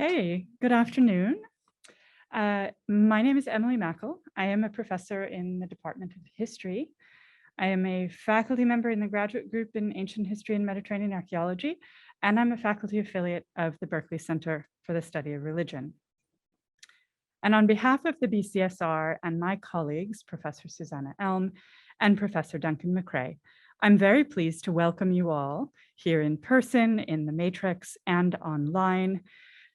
Hey, good afternoon. My name is Emily Mackel. I am a professor in the Department of History. I am a faculty member in the graduate group in Ancient History and Mediterranean Archaeology, and I'm a faculty affiliate of the Berkeley Center for the Study of Religion. And on behalf of the BCSR and my colleagues, Professor Susanna Elm and Professor Duncan McCrae, I'm very pleased to welcome you all here in person, in the Matrix, and online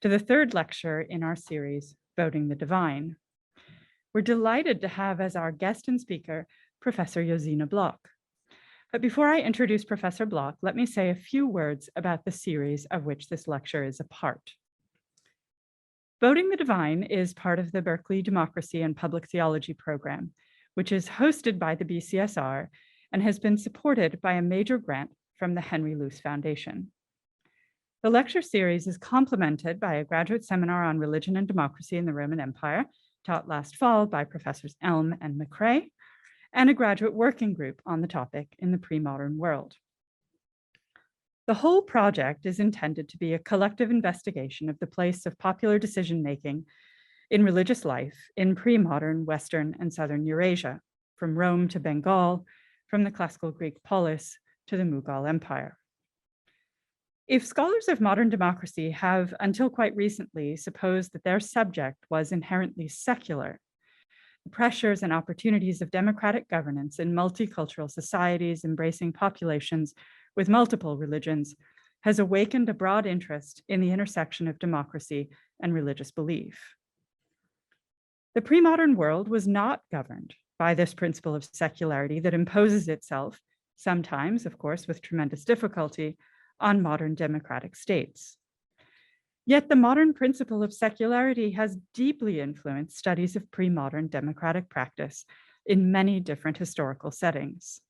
to the third lecture in our series, Voting the Divine. We're delighted to have as our guest and speaker, Professor Josine Blok. But before I introduce Professor Blok, let me say a few words about the series of which this lecture is a part. Voting the Divine is part of the Berkeley Democracy and Public Theology program, which is hosted by the BCSR and has been supported by a major grant from the Henry Luce Foundation. The lecture series is complemented by a graduate seminar on religion and democracy in the Roman Empire, taught last fall by Professors Elm and McCrae, and a graduate working group on the topic in the pre-modern world. The whole project is intended to be a collective investigation of the place of popular decision-making in religious life in pre-modern Western and Southern Eurasia, from Rome to Bengal, from the classical Greek polis to the Mughal Empire. If scholars of modern democracy have, until quite recently, supposed that their subject was inherently secular, the pressures and opportunities of democratic governance in multicultural societies embracing populations with multiple religions has awakened a broad interest in the intersection of democracy and religious belief. The pre-modern world was not governed by this principle of secularity that imposes itself, sometimes, of course, with tremendous difficulty, on modern democratic states. Yet the modern principle of secularity has deeply influenced studies of pre-modern democratic practice in many different historical settings.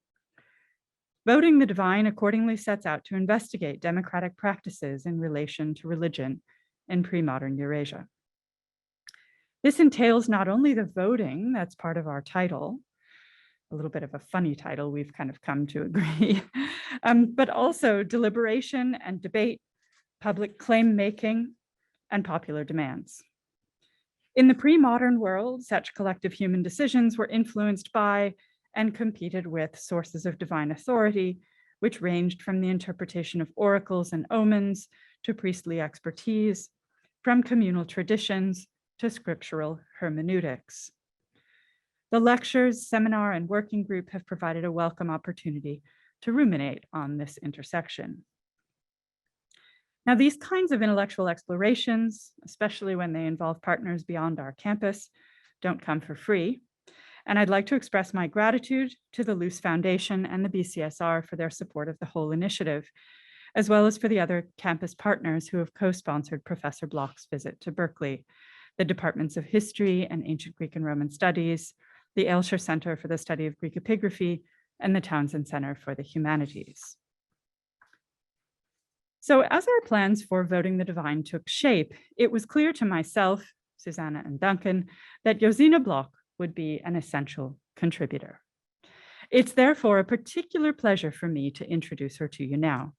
Voting the Divine accordingly sets out to investigate democratic practices in relation to religion in pre-modern Eurasia. This entails not only the voting that's part of our title, a little bit of a funny title, we've kind of come to agree, but also deliberation and debate, public claim making, and popular demands. In the pre-modern world, such collective human decisions were influenced by and competed with sources of divine authority, which ranged from the interpretation of oracles and omens to priestly expertise, from communal traditions to scriptural hermeneutics. The lectures, seminar, and working group have provided a welcome opportunity to ruminate on this intersection. Now, these kinds of intellectual explorations, especially when they involve partners beyond our campus, don't come for free. And I'd like to express my gratitude to the Luce Foundation and the BCSR for their support of the whole initiative, as well as for the other campus partners who have co-sponsored Professor Blok's visit to Berkeley, the Departments of History and Ancient Greek and Roman Studies, the Aylshire Center for the Study of Greek Epigraphy, and the Townsend Center for the Humanities. So as our plans for Voting the Divine took shape, it was clear to myself, Susanna and Duncan, that Josine Blok would be an essential contributor. It's therefore a particular pleasure for me to introduce her to you now.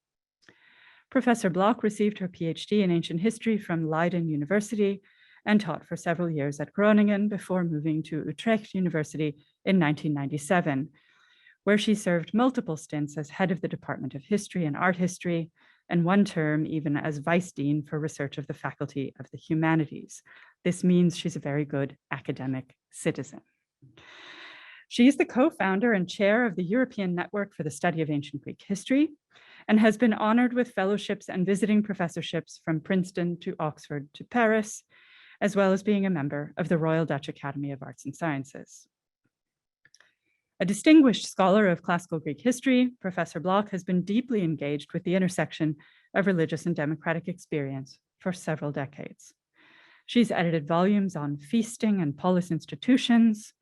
Professor Blok received her PhD in ancient history from Leiden University and taught for several years at Groningen before moving to Utrecht University in 1997, where she served multiple stints as head of the Department of History and Art History, and one term even as Vice Dean for Research of the Faculty of the Humanities. This means she's a very good academic citizen. She's the co-founder and chair of the European Network for the Study of Ancient Greek History and has been honored with fellowships and visiting professorships from Princeton to Oxford to Paris, as well as being a member of the Royal Dutch Academy of Arts and Sciences. A distinguished scholar of classical Greek history, Professor Blok has been deeply engaged with the intersection of religious and democratic experience for several decades. She's edited volumes on feasting and polis institutions,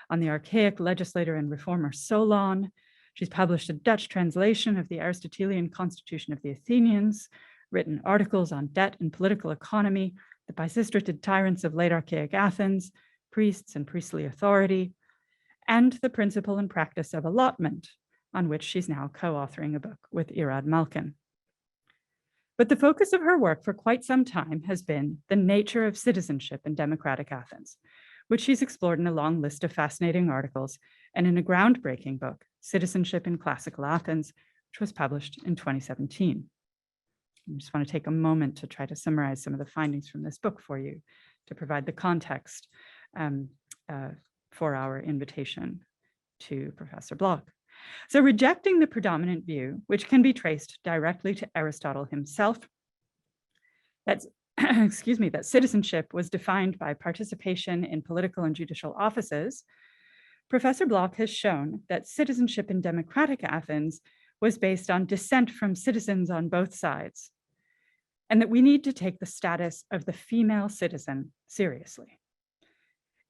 on the archaic legislator and reformer Solon. She's published a Dutch translation of the Aristotelian Constitution of the Athenians, written articles on debt and political economy, the bisistrated tyrants of late archaic Athens, priests and priestly authority, and the principle and practice of allotment, on which she's now co-authoring a book with Irad Malkin. But the focus of her work for quite some time has been the nature of citizenship in democratic Athens, which she's explored in a long list of fascinating articles and in a groundbreaking book, Citizenship in Classical Athens, which was published in 2017. I just want to take a moment to try to summarize some of the findings from this book for you to provide the context for our invitation to Professor Blok. So rejecting the predominant view, which can be traced directly to Aristotle himself, that citizenship was defined by participation in political and judicial offices, Professor Blok has shown that citizenship in democratic Athens was based on dissent from citizens on both sides, and that we need to take the status of the female citizen seriously.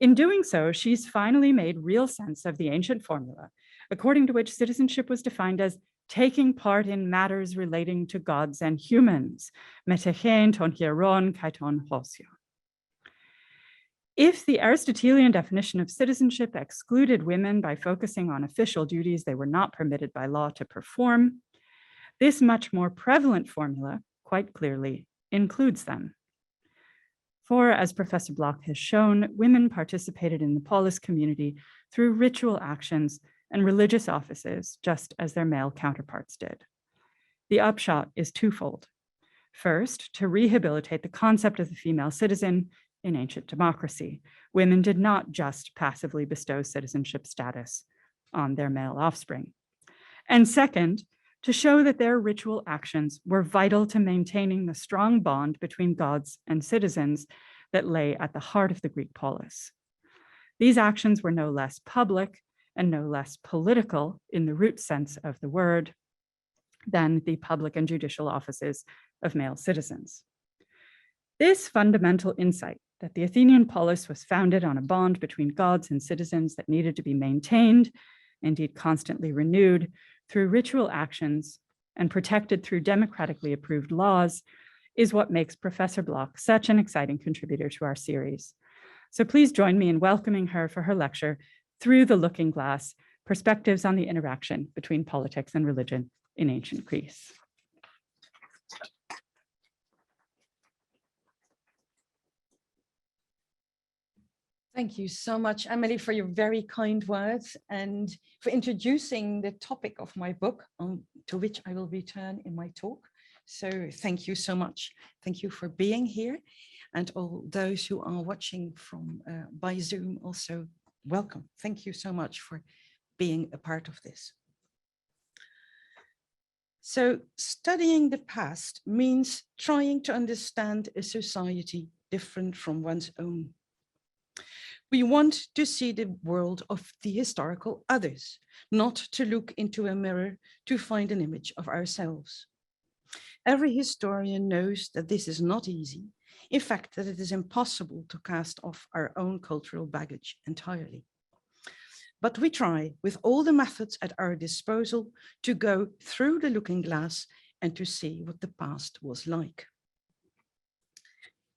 In doing so, she's finally made real sense of the ancient formula, according to which citizenship was defined as taking part in matters relating to gods and humans, metechēn ton hieron kai ton hosio. If the Aristotelian definition of citizenship excluded women by focusing on official duties they were not permitted by law to perform, this much more prevalent formula quite clearly includes them. For, as Professor Blok has shown, women participated in the polis community through ritual actions and religious offices, just as their male counterparts did. The upshot is twofold. First, to rehabilitate the concept of the female citizen in ancient democracy. Women did not just passively bestow citizenship status on their male offspring. And second, to show that their ritual actions were vital to maintaining the strong bond between gods and citizens that lay at the heart of the Greek polis. These actions were no less public and no less political in the root sense of the word than the public and judicial offices of male citizens. This fundamental insight that the Athenian polis was founded on a bond between gods and citizens that needed to be maintained, indeed constantly renewed, through ritual actions and protected through democratically approved laws is what makes Professor Blok such an exciting contributor to our series. So please join me in welcoming her for her lecture, Through the Looking Glass, Perspectives on the Interaction Between Politics and Religion in Ancient Greece. Thank you so much, Emily, for your very kind words and for introducing the topic of my book, to which I will return in my talk. So thank you so much. Thank you for being here. And all those who are watching from by Zoom also welcome. Thank you so much for being a part of this. So studying the past means trying to understand a society different from one's own. We want to see the world of the historical others, not to look into a mirror to find an image of ourselves. Every historian knows that this is not easy. In fact, that it is impossible to cast off our own cultural baggage entirely. But we try with all the methods at our disposal to go through the looking glass and to see what the past was like.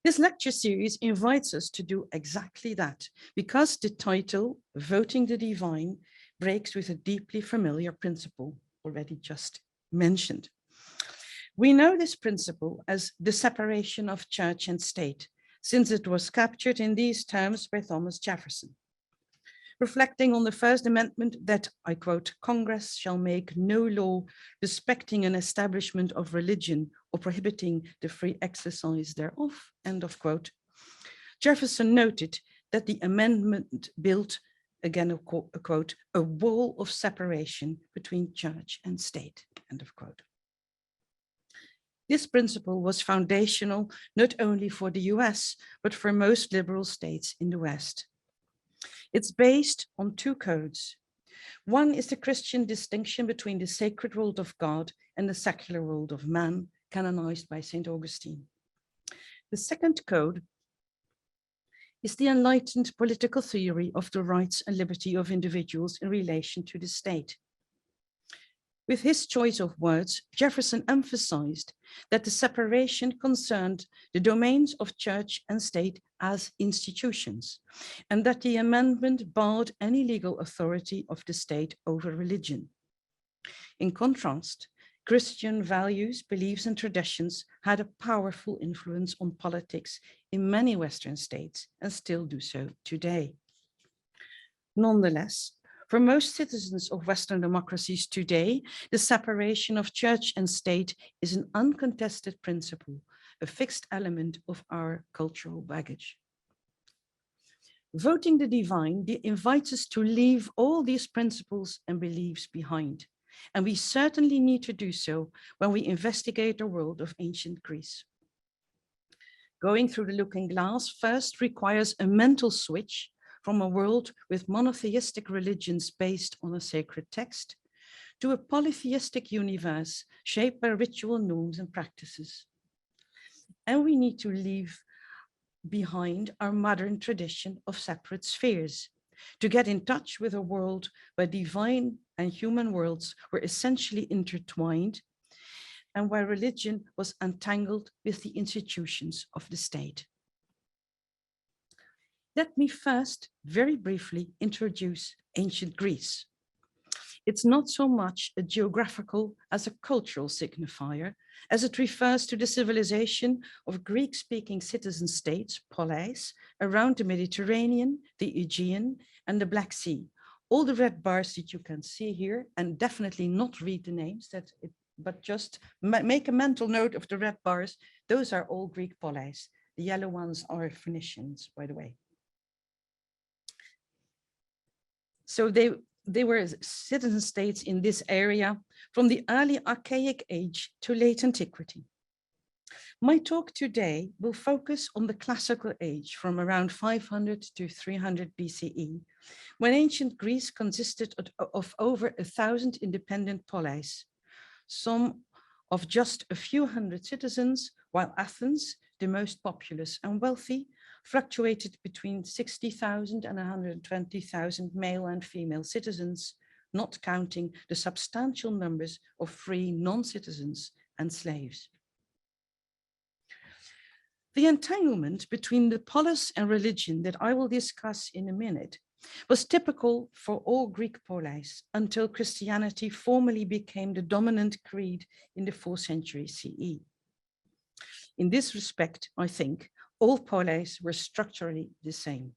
This lecture series invites us to do exactly that, because the title, Voting the Divine, breaks with a deeply familiar principle already just mentioned. We know this principle as the separation of church and state, since it was captured in these terms by Thomas Jefferson. Reflecting on the First Amendment that, I quote, Congress shall make no law respecting an establishment of religion or prohibiting the free exercise thereof, end of quote. Jefferson noted that the amendment built, again, a quote, a wall of separation between church and state, end of quote. This principle was foundational not only for the US, but for most liberal states in the West. It's based on two codes. One is the Christian distinction between the sacred world of God and the secular world of man, canonized by St. Augustine. The second code is the enlightened political theory of the rights and liberty of individuals in relation to the state. With his choice of words, Jefferson emphasized that the separation concerned the domains of church and state as institutions, and that the amendment barred any legal authority of the state over religion. In contrast, Christian values, beliefs, and traditions had a powerful influence on politics in many Western states and still do so today. Nonetheless, for most citizens of Western democracies today, the separation of church and state is an uncontested principle, a fixed element of our cultural baggage. Voting the divine invites us to leave all these principles and beliefs behind. And we certainly need to do so when we investigate the world of ancient Greece. Going through the looking glass first requires a mental switch from a world with monotheistic religions based on a sacred text to a polytheistic universe shaped by ritual norms and practices. And we need to leave behind our modern tradition of separate spheres to get in touch with a world where divine and human worlds were essentially intertwined and where religion was entangled with the institutions of the state. Let me first very briefly introduce ancient Greece. It's not so much a geographical as a cultural signifier, as it refers to the civilization of Greek-speaking citizen states, polis, around the Mediterranean, the Aegean, and the Black Sea. All the red bars that you can see here, and definitely not read the names, but just make a mental note of the red bars. Those are all Greek polis. The yellow ones are Phoenicians, by the way. So they were citizen states in this area from the early Archaic Age to late antiquity. My talk today will focus on the classical age from around 500 to 300 BCE, when ancient Greece consisted of over 1,000 independent polis, some of just a few hundred citizens, while Athens, the most populous and wealthy, fluctuated between 60,000 and 120,000 male and female citizens, not counting the substantial numbers of free non-citizens and slaves. The entanglement between the polis and religion that I will discuss in a minute was typical for all Greek polis until Christianity formally became the dominant creed in the 4th century CE. In this respect, I think, all polis were structurally the same.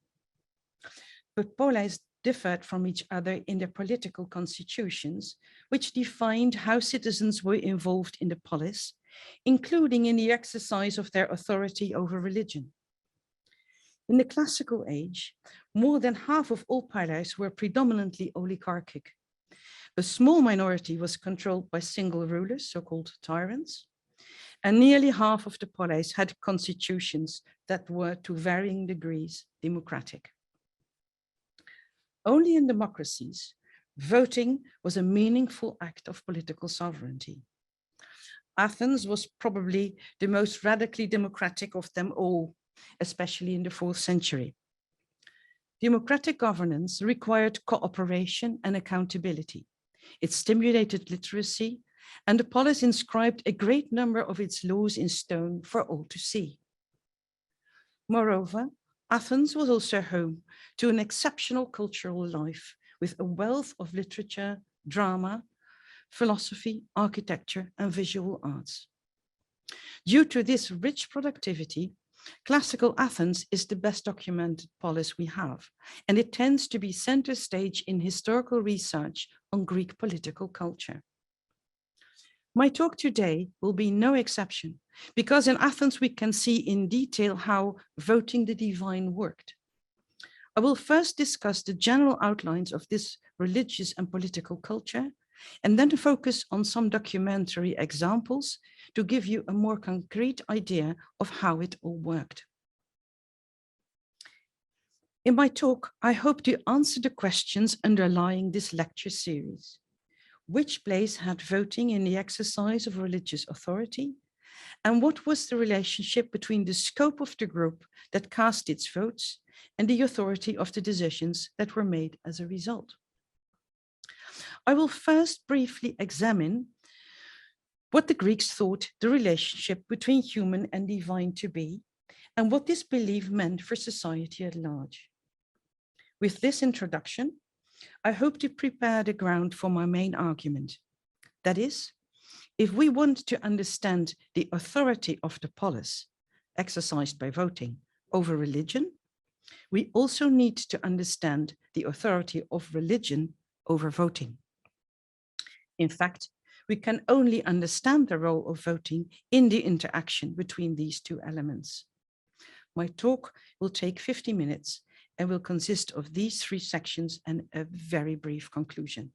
But polis differed from each other in their political constitutions, which defined how citizens were involved in the polis, including in the exercise of their authority over religion. In the classical age, more than half of all polis were predominantly oligarchic. A small minority was controlled by single rulers, so-called tyrants, and nearly half of the polis had constitutions that were to varying degrees democratic. Only in democracies, voting was a meaningful act of political sovereignty. Athens was probably the most radically democratic of them all, especially in the 4th century. Democratic governance required cooperation and accountability. It stimulated literacy, and the polis inscribed a great number of its laws in stone for all to see. Moreover, Athens was also home to an exceptional cultural life with a wealth of literature, drama, philosophy, architecture, and visual arts. Due to this rich productivity, classical Athens is the best documented polis we have, and it tends to be center stage in historical research on Greek political culture. My talk today will be no exception, because in Athens we can see in detail how voting the divine worked. I will first discuss the general outlines of this religious and political culture, and then focus on some documentary examples to give you a more concrete idea of how it all worked. In my talk, I hope to answer the questions underlying this lecture series. Which place had voting in the exercise of religious authority? And what was the relationship between the scope of the group that cast its votes and the authority of the decisions that were made as a result? I will first briefly examine what the Greeks thought the relationship between human and divine to be, and what this belief meant for society at large. With this introduction, I hope to prepare the ground for my main argument. That is, if we want to understand the authority of the polis exercised by voting over religion, we also need to understand the authority of religion over voting. In fact, we can only understand the role of voting in the interaction between these two elements. My talk will take 50 minutes and will consist of these 3 sections and a very brief conclusion.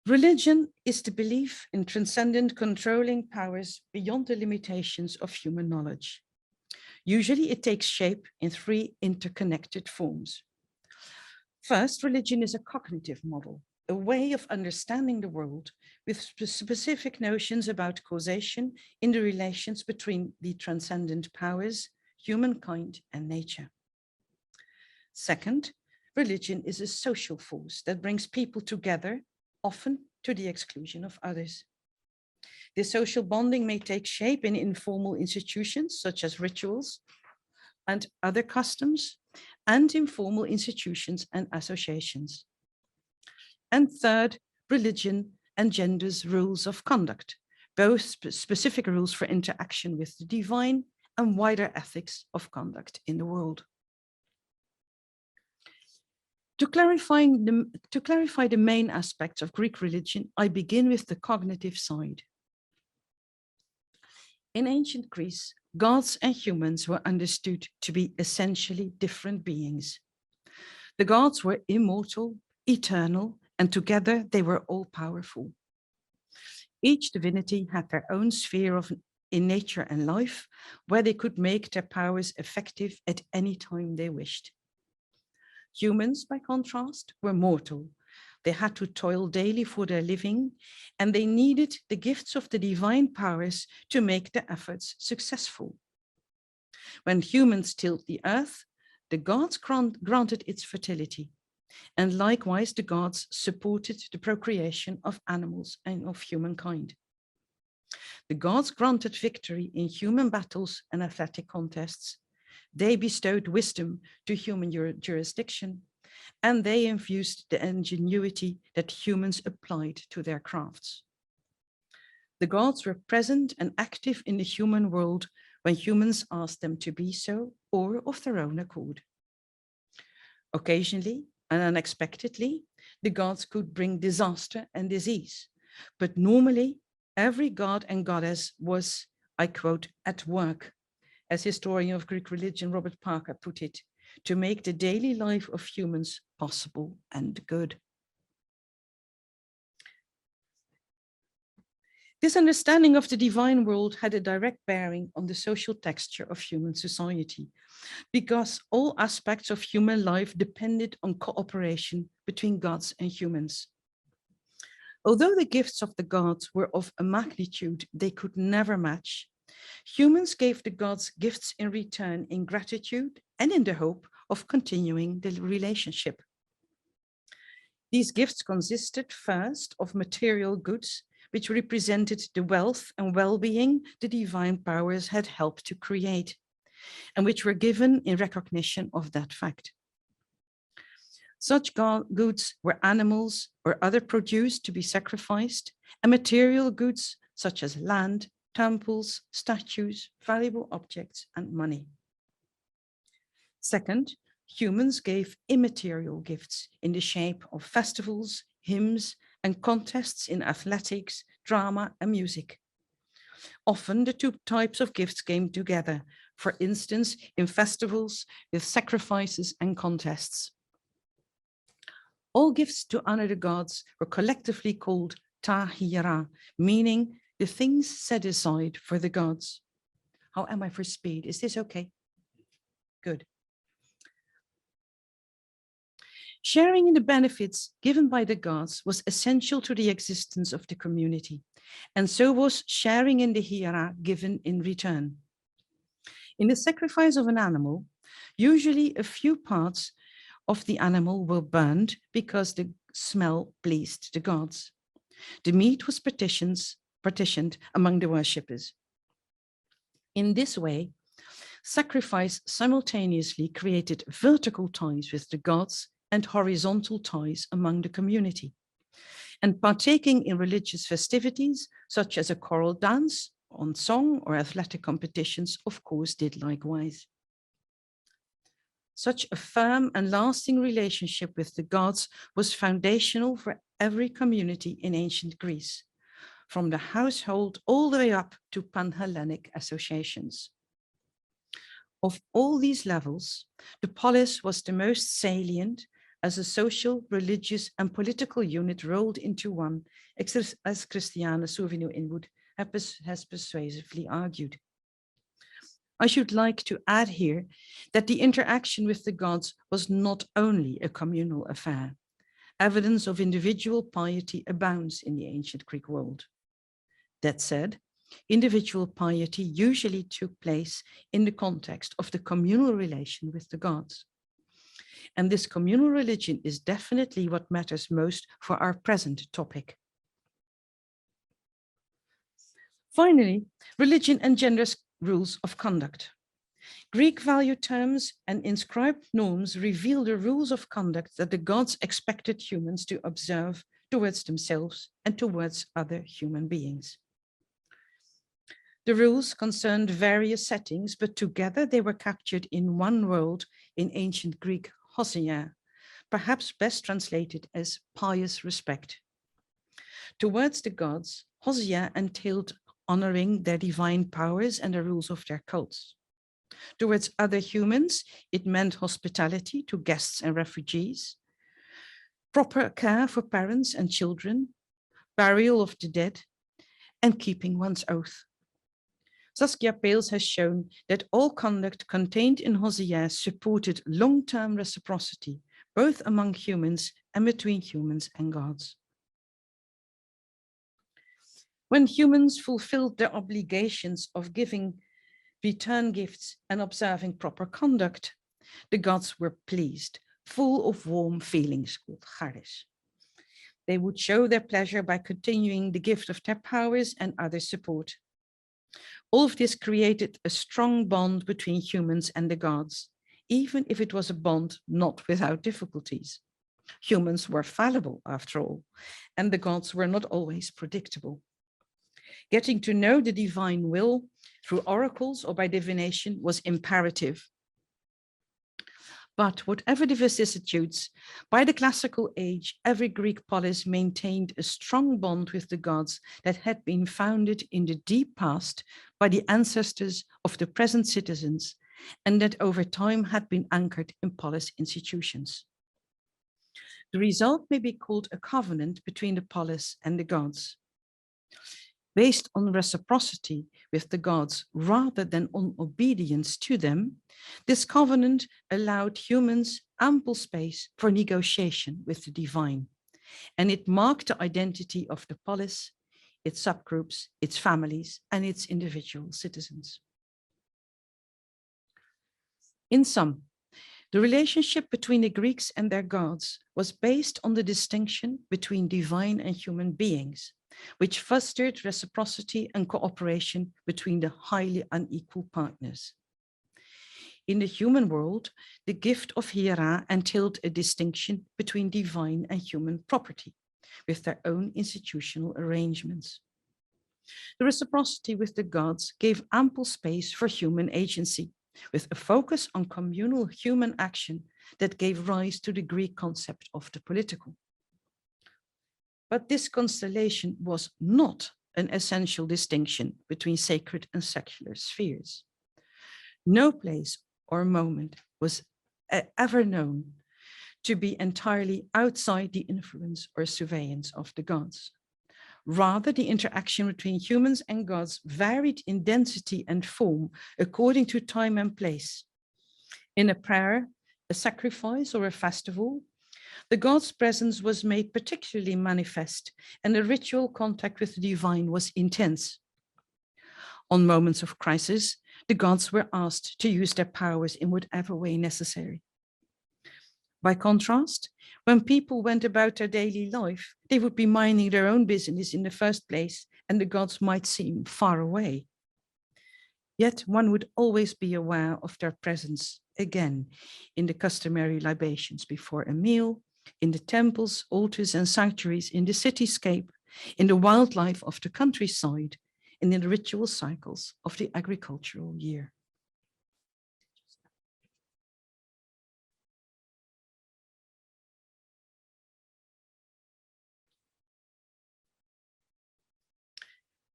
Religion is the belief in transcendent controlling powers beyond the limitations of human knowledge. Usually it takes shape in 3 interconnected forms. First, religion is a cognitive model, a way of understanding the world with specific notions about causation in the relations between the transcendent powers, humankind, and nature. Second, religion is a social force that brings people together, often to the exclusion of others. This social bonding may take shape in informal institutions such as rituals and other customs, and informal institutions and associations. And third, religion engenders rules of conduct, both specific rules for interaction with the divine and wider ethics of conduct in the world. To clarify the main aspects of Greek religion, I begin with the cognitive side. In ancient Greece, gods and humans were understood to be essentially different beings. The gods were immortal, eternal, and together they were all-powerful. Each divinity had their own sphere in nature and life, where they could make their powers effective at any time they wished. Humans, by contrast, were mortal. They had to toil daily for their living, and they needed the gifts of the divine powers to make their efforts successful. When humans tilled the earth, the gods granted its fertility, and likewise the gods supported the procreation of animals and of humankind. The gods granted victory in human battles and athletic contests. They bestowed wisdom to human jurisdiction, and they infused the ingenuity that humans applied to their crafts. The gods were present and active in the human world when humans asked them to be so, or of their own accord. Occasionally and unexpectedly, the gods could bring disaster and disease, but normally every god and goddess was, I quote, at work, as historian of Greek religion Robert Parker put it, to make the daily life of humans possible and good. This understanding of the divine world had a direct bearing on the social texture of human society, because all aspects of human life depended on cooperation between gods and humans. Although the gifts of the gods were of a magnitude they could never match, humans gave the gods gifts in return in gratitude and in the hope of continuing the relationship. These gifts consisted first of material goods, which represented the wealth and well-being the divine powers had helped to create, and which were given in recognition of that fact. Such goods were animals or other produce to be sacrificed, and material goods such as land, temples, statues, valuable objects, and money. Second, humans gave immaterial gifts in the shape of festivals, hymns, and contests in athletics, drama, and music. Often the 2 types of gifts came together, for instance, in festivals with sacrifices and contests. All gifts to honor the gods were collectively called ta hira, meaning the things set aside for the gods. How am I for speed? Is this okay? Good. Sharing in the benefits given by the gods was essential to the existence of the community, and so was sharing in the hira given in return. In the sacrifice of an animal, usually a few parts of the animal were burned because the smell pleased the gods. The meat was partitioned among the worshippers. In this way, sacrifice simultaneously created vertical ties with the gods and horizontal ties among the community. And partaking in religious festivities, such as a choral dance, on song or athletic competitions, of course, did likewise. Such a firm and lasting relationship with the gods was foundational for every community in ancient Greece, from the household all the way up to pan-Hellenic associations. Of all these levels, the polis was the most salient as a social, religious, and political unit rolled into one, as Christiane Souvigno-Inwood has persuasively argued. I should like to add here that the interaction with the gods was not only a communal affair. Evidence of individual piety abounds in the ancient Greek world. That said, individual piety usually took place in the context of the communal relation with the gods. And this communal religion is definitely what matters most for our present topic. Finally, religion engenders rules of conduct. Greek value terms and inscribed norms reveal the rules of conduct that the gods expected humans to observe towards themselves and towards other human beings. The rules concerned various settings, but together they were captured in one word in ancient Greek, hosea, perhaps best translated as pious respect. Towards the gods, hosea entailed honoring their divine powers and the rules of their cults. Towards other humans, it meant hospitality to guests and refugees, proper care for parents and children, burial of the dead, and keeping one's oath. Saskia Peels has shown that all conduct contained in Hosea supported long-term reciprocity, both among humans and between humans and gods. When humans fulfilled their obligations of giving return gifts and observing proper conduct, the gods were pleased, full of warm feelings called charis. They would show their pleasure by continuing the gift of their powers and other support. All of this created a strong bond between humans and the gods, even if it was a bond not without difficulties. Humans were fallible, after all, and the gods were not always predictable. Getting to know the divine will through oracles or by divination was imperative. But whatever the vicissitudes, by the classical age, every Greek polis maintained a strong bond with the gods that had been founded in the deep past by the ancestors of the present citizens, and that over time had been anchored in polis institutions. The result may be called a covenant between the polis and the gods. Based on reciprocity with the gods rather than on obedience to them, this covenant allowed humans ample space for negotiation with the divine, and it marked the identity of the polis, its subgroups, its families, and its individual citizens. In sum, the relationship between the Greeks and their gods was based on the distinction between divine and human beings, which fostered reciprocity and cooperation between the highly unequal partners. In the human world, the gift of hiera entailed a distinction between divine and human property, with their own institutional arrangements. The reciprocity with the gods gave ample space for human agency, with a focus on communal human action that gave rise to the Greek concept of the political. But this constellation was not an essential distinction between sacred and secular spheres. No place or moment was ever known to be entirely outside the influence or surveillance of the gods. Rather, the interaction between humans and gods varied in density and form according to time and place. In a prayer, a sacrifice, or a festival, the god's presence was made particularly manifest, and the ritual contact with the divine was intense. On moments of crisis, the gods were asked to use their powers in whatever way necessary. By contrast, when people went about their daily life, they would be minding their own business in the first place, and the gods might seem far away. Yet one would always be aware of their presence again in the customary libations before a meal, in the temples, altars, and sanctuaries, in the cityscape, in the wildlife of the countryside, and in the ritual cycles of the agricultural year.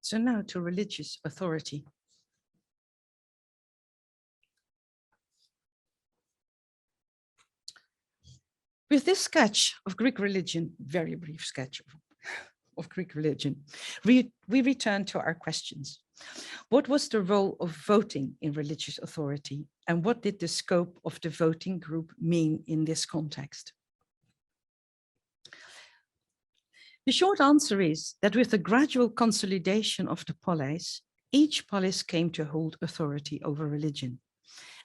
So now to religious authority. With this sketch of Greek religion, very brief sketch of Greek religion, we return to our questions. What was the role of voting in religious authority, and what did the scope of the voting group mean in this context? The short answer is that with the gradual consolidation of the polis, each polis came to hold authority over religion,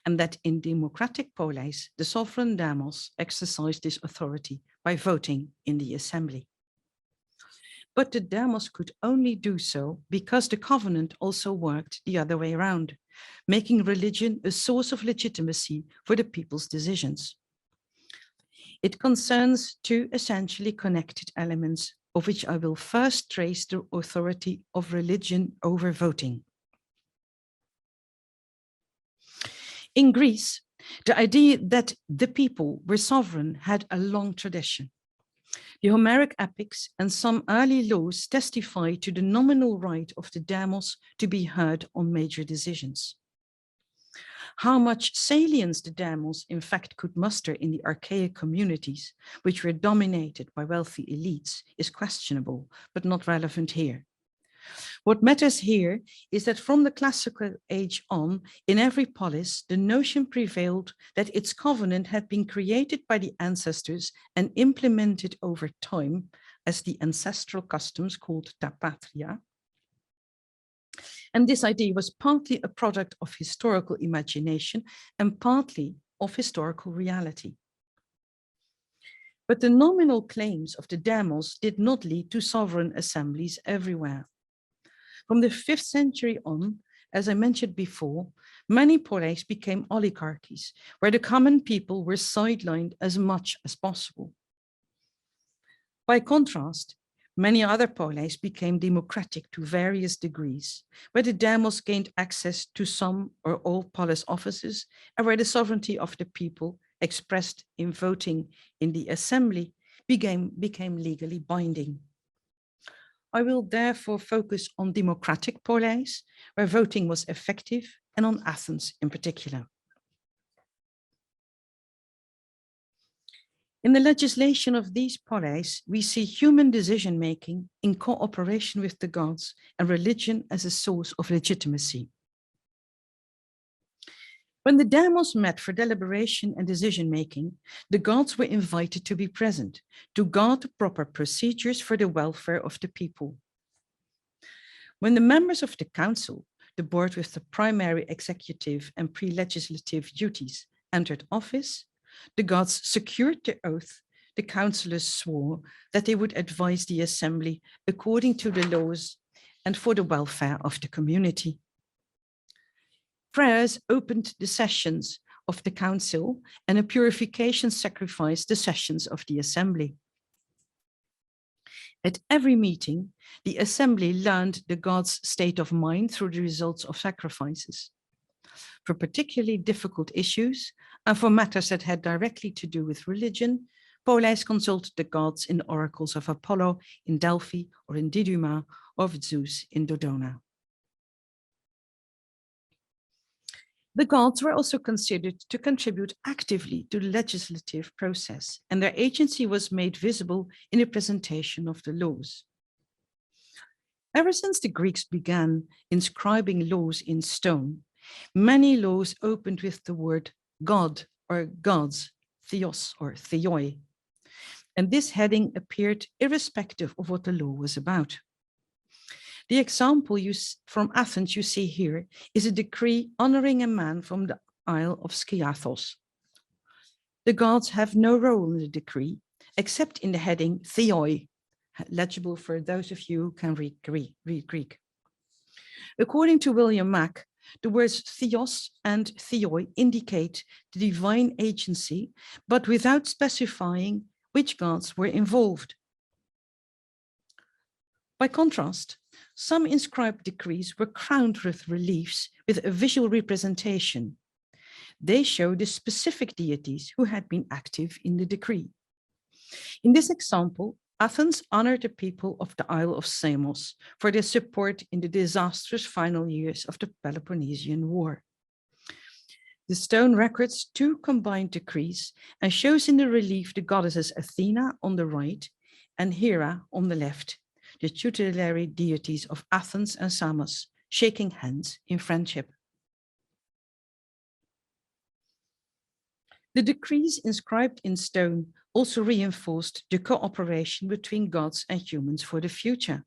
and that in democratic polis, the sovereign demos exercised this authority by voting in the assembly. But the demos could only do so because the covenant also worked the other way around, making religion a source of legitimacy for the people's decisions. It concerns two essentially connected elements, of which I will first trace the authority of religion over voting. In Greece, the idea that the people were sovereign had a long tradition. The Homeric epics and some early laws testify to the nominal right of the demos to be heard on major decisions. How much salience the demos in fact could muster in the archaic communities, which were dominated by wealthy elites, is questionable, but not relevant here. What matters here is that from the classical age on, in every polis, the notion prevailed that its covenant had been created by the ancestors and implemented over time as the ancestral customs called ta patria. And this idea was partly a product of historical imagination and partly of historical reality. But the nominal claims of the demos did not lead to sovereign assemblies everywhere. From the 5th century on, as I mentioned before, many polis became oligarchies, where the common people were sidelined as much as possible. By contrast, many other polis became democratic to various degrees, where the demos gained access to some or all polis offices, and where the sovereignty of the people, expressed in voting in the assembly, became legally binding. I will therefore focus on democratic polis, where voting was effective, and on Athens in particular. In the legislation of these polis, we see human decision-making in cooperation with the gods and religion as a source of legitimacy. When the demos met for deliberation and decision-making, the gods were invited to be present, to guard the proper procedures for the welfare of the people. When the members of the council, the board with the primary executive and pre-legislative duties, entered office, the gods secured their oath. The councillors swore that they would advise the assembly according to the laws and for the welfare of the community. Prayers opened the sessions of the council, and a purification sacrifice the sessions of the assembly. At every meeting, the assembly learned the gods' state of mind through the results of sacrifices. For particularly difficult issues, and for matters that had directly to do with religion, polis consulted the gods in the oracles of Apollo in Delphi or in Didyma, or of Zeus in Dodona. The gods were also considered to contribute actively to the legislative process, and their agency was made visible in the presentation of the laws. Ever since the Greeks began inscribing laws in stone, many laws opened with the word God or gods, theos or theoi, and this heading appeared irrespective of what the law was about. The example from Athens you see here is a decree honoring a man from the Isle of Skiathos. The gods have no role in the decree, except in the heading theoi, legible for those of you who can read Greek. According to William Mack, the words theos and theoi indicate the divine agency, but without specifying which gods were involved. By contrast, some inscribed decrees were crowned with reliefs with a visual representation. They show the specific deities who had been active in the decree. In this example, Athens honored the people of the Isle of Samos for their support in the disastrous final years of the Peloponnesian War. The stone records two combined decrees and shows in the relief the goddesses Athena on the right and Hera on the left, the tutelary deities of Athens and Samos, shaking hands in friendship. The decrees inscribed in stone also reinforced the cooperation between gods and humans for the future.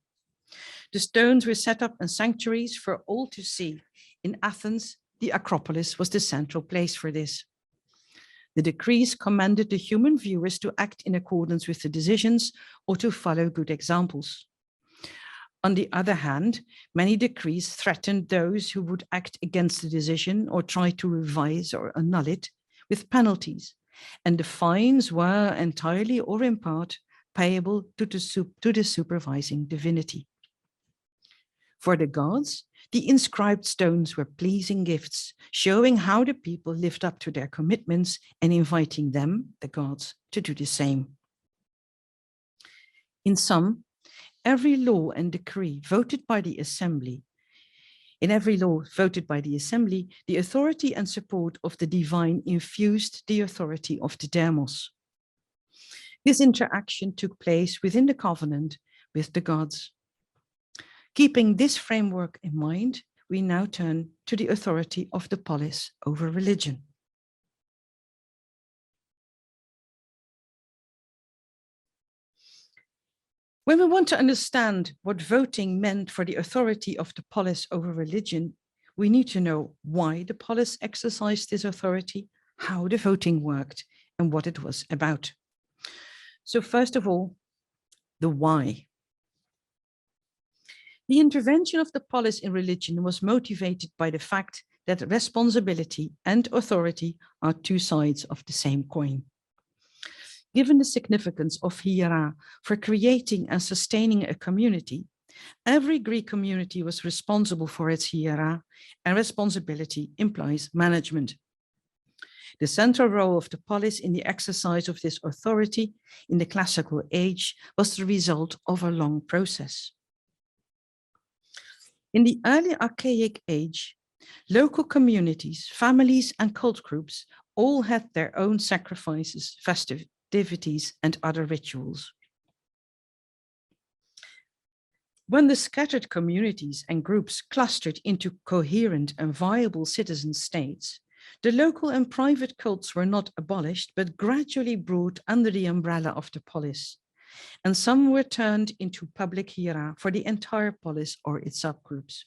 The stones were set up in sanctuaries for all to see. In Athens, the Acropolis was the central place for this. The decrees commanded the human viewers to act in accordance with the decisions or to follow good examples. On the other hand, many decrees threatened those who would act against the decision or try to revise or annul it with penalties, and the fines were entirely or in part payable to the supervising divinity. For the gods, the inscribed stones were pleasing gifts, showing how the people lived up to their commitments and inviting them, the gods, to do the same. In sum, every law and decree voted by the assembly, the authority and support of the divine infused the authority of the demos. This interaction took place within the covenant with the gods. Keeping this framework in mind, we now turn to the authority of the polis over religion. When we want to understand what voting meant for the authority of the polis over religion, we need to know why the polis exercised this authority, how the voting worked, and what it was about. So first of all, the why. The intervention of the polis in religion was motivated by the fact that responsibility and authority are two sides of the same coin. Given the significance of hiera for creating and sustaining a community, every Greek community was responsible for its hiera, and responsibility implies management. The central role of the polis in the exercise of this authority in the classical age was the result of a long process. In the early archaic age, local communities, families, and cult groups all had their own sacrifices, festivities, and other rituals. When the scattered communities and groups clustered into coherent and viable citizen states, the local and private cults were not abolished, but gradually brought under the umbrella of the polis, and some were turned into public hiera for the entire polis or its subgroups.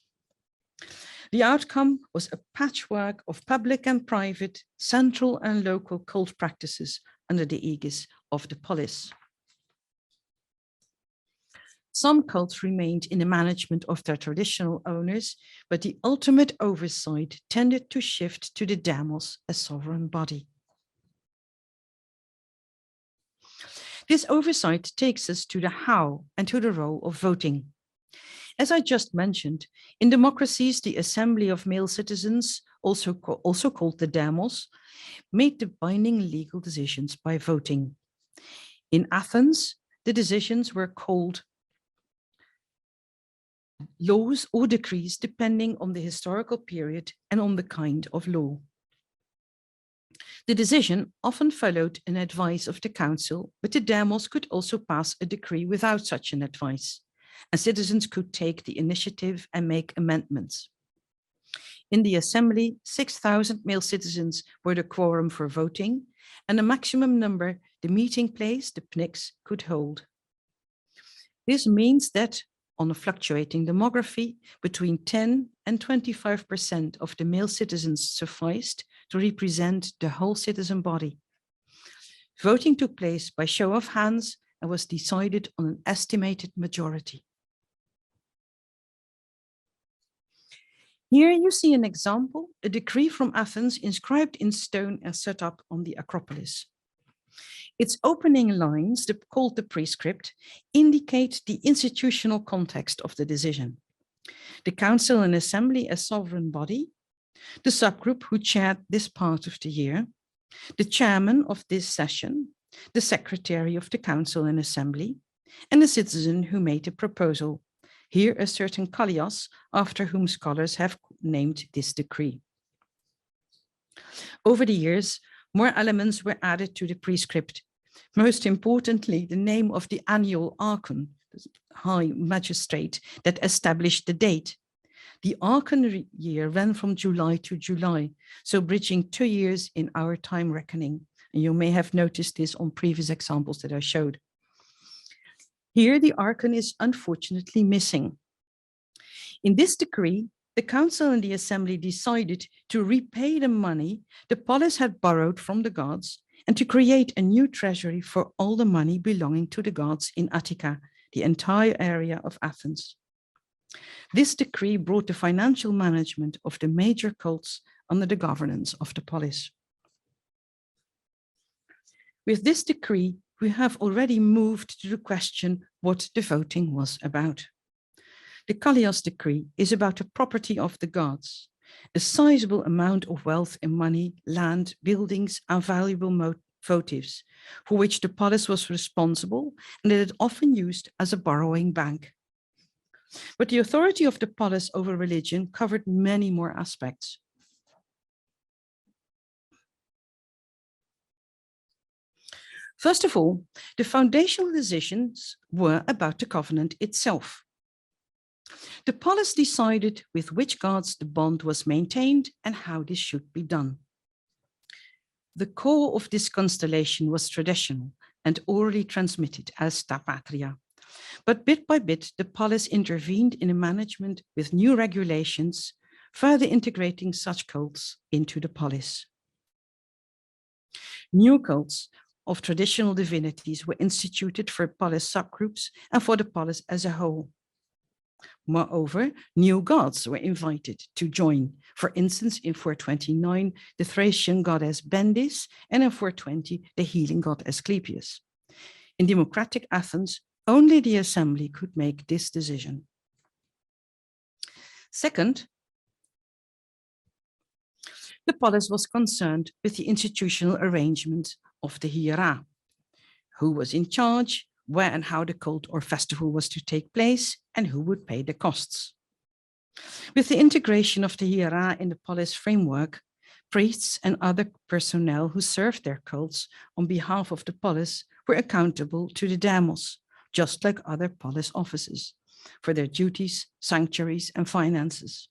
The outcome was a patchwork of public and private, central and local cult practices under the aegis of the polis. Some cults remained in the management of their traditional owners, but the ultimate oversight tended to shift to the demos as sovereign body. This oversight takes us to the how and to the role of voting. As I just mentioned, in democracies, the assembly of male citizens, also called the demos, made the binding legal decisions by voting. In Athens, the decisions were called laws or decrees depending on the historical period and on the kind of law. The decision often followed an advice of the council, but the demos could also pass a decree without such an advice, and citizens could take the initiative and make amendments. In the assembly, 6,000 male citizens were the quorum for voting, and the maximum number the meeting place, the pnyx, could hold. This means that on a fluctuating demography, between 10 and 25% of the male citizens sufficed to represent the whole citizen body. Voting took place by show of hands and was decided on an estimated majority. Here you see an example, a decree from Athens inscribed in stone and set up on the Acropolis. Its opening lines, called the prescript, indicate the institutional context of the decision. The Council and Assembly as sovereign body, the subgroup who chaired this part of the year, the chairman of this session, the secretary of the Council and Assembly, and the citizen who made the proposal, here a certain Kallias, after whom scholars have named this decree. Over the years, more elements were added to the prescript. Most importantly, the name of the annual archon, the high magistrate, that established the date. The archon year ran from July to July, so bridging 2 years in our time reckoning. And you may have noticed this on previous examples that I showed. Here, the archon is unfortunately missing. In this decree, the Council and the Assembly decided to repay the money the polis had borrowed from the gods and to create a new treasury for all the money belonging to the gods in Attica, the entire area of Athens. This decree brought the financial management of the major cults under the governance of the polis. With this decree, we have already moved to the question what the voting was about. The Kallias decree is about the property of the gods, a sizable amount of wealth in money, land, buildings, and valuable votives, for which the polis was responsible and that it often used as a borrowing bank. But the authority of the polis over religion covered many more aspects. First of all, the foundational decisions were about the covenant itself. The polis decided with which gods the bond was maintained and how this should be done. The core of this constellation was traditional and orally transmitted as ta patria. But bit by bit, the polis intervened in the management with new regulations, further integrating such cults into the polis. New cults of traditional divinities were instituted for polis subgroups and for the polis as a whole. Moreover, new gods were invited to join, for instance, in 429, the Thracian goddess Bendis, and in 420, the healing god Asclepius. In democratic Athens, only the assembly could make this decision. Second, the polis was concerned with the institutional arrangement of the hiera, who was in charge, where and how the cult or festival was to take place, and who would pay the costs. With the integration of the hiera in the polis framework, priests and other personnel who served their cults on behalf of the polis were accountable to the demos, just like other polis offices, for their duties, sanctuaries, and finances.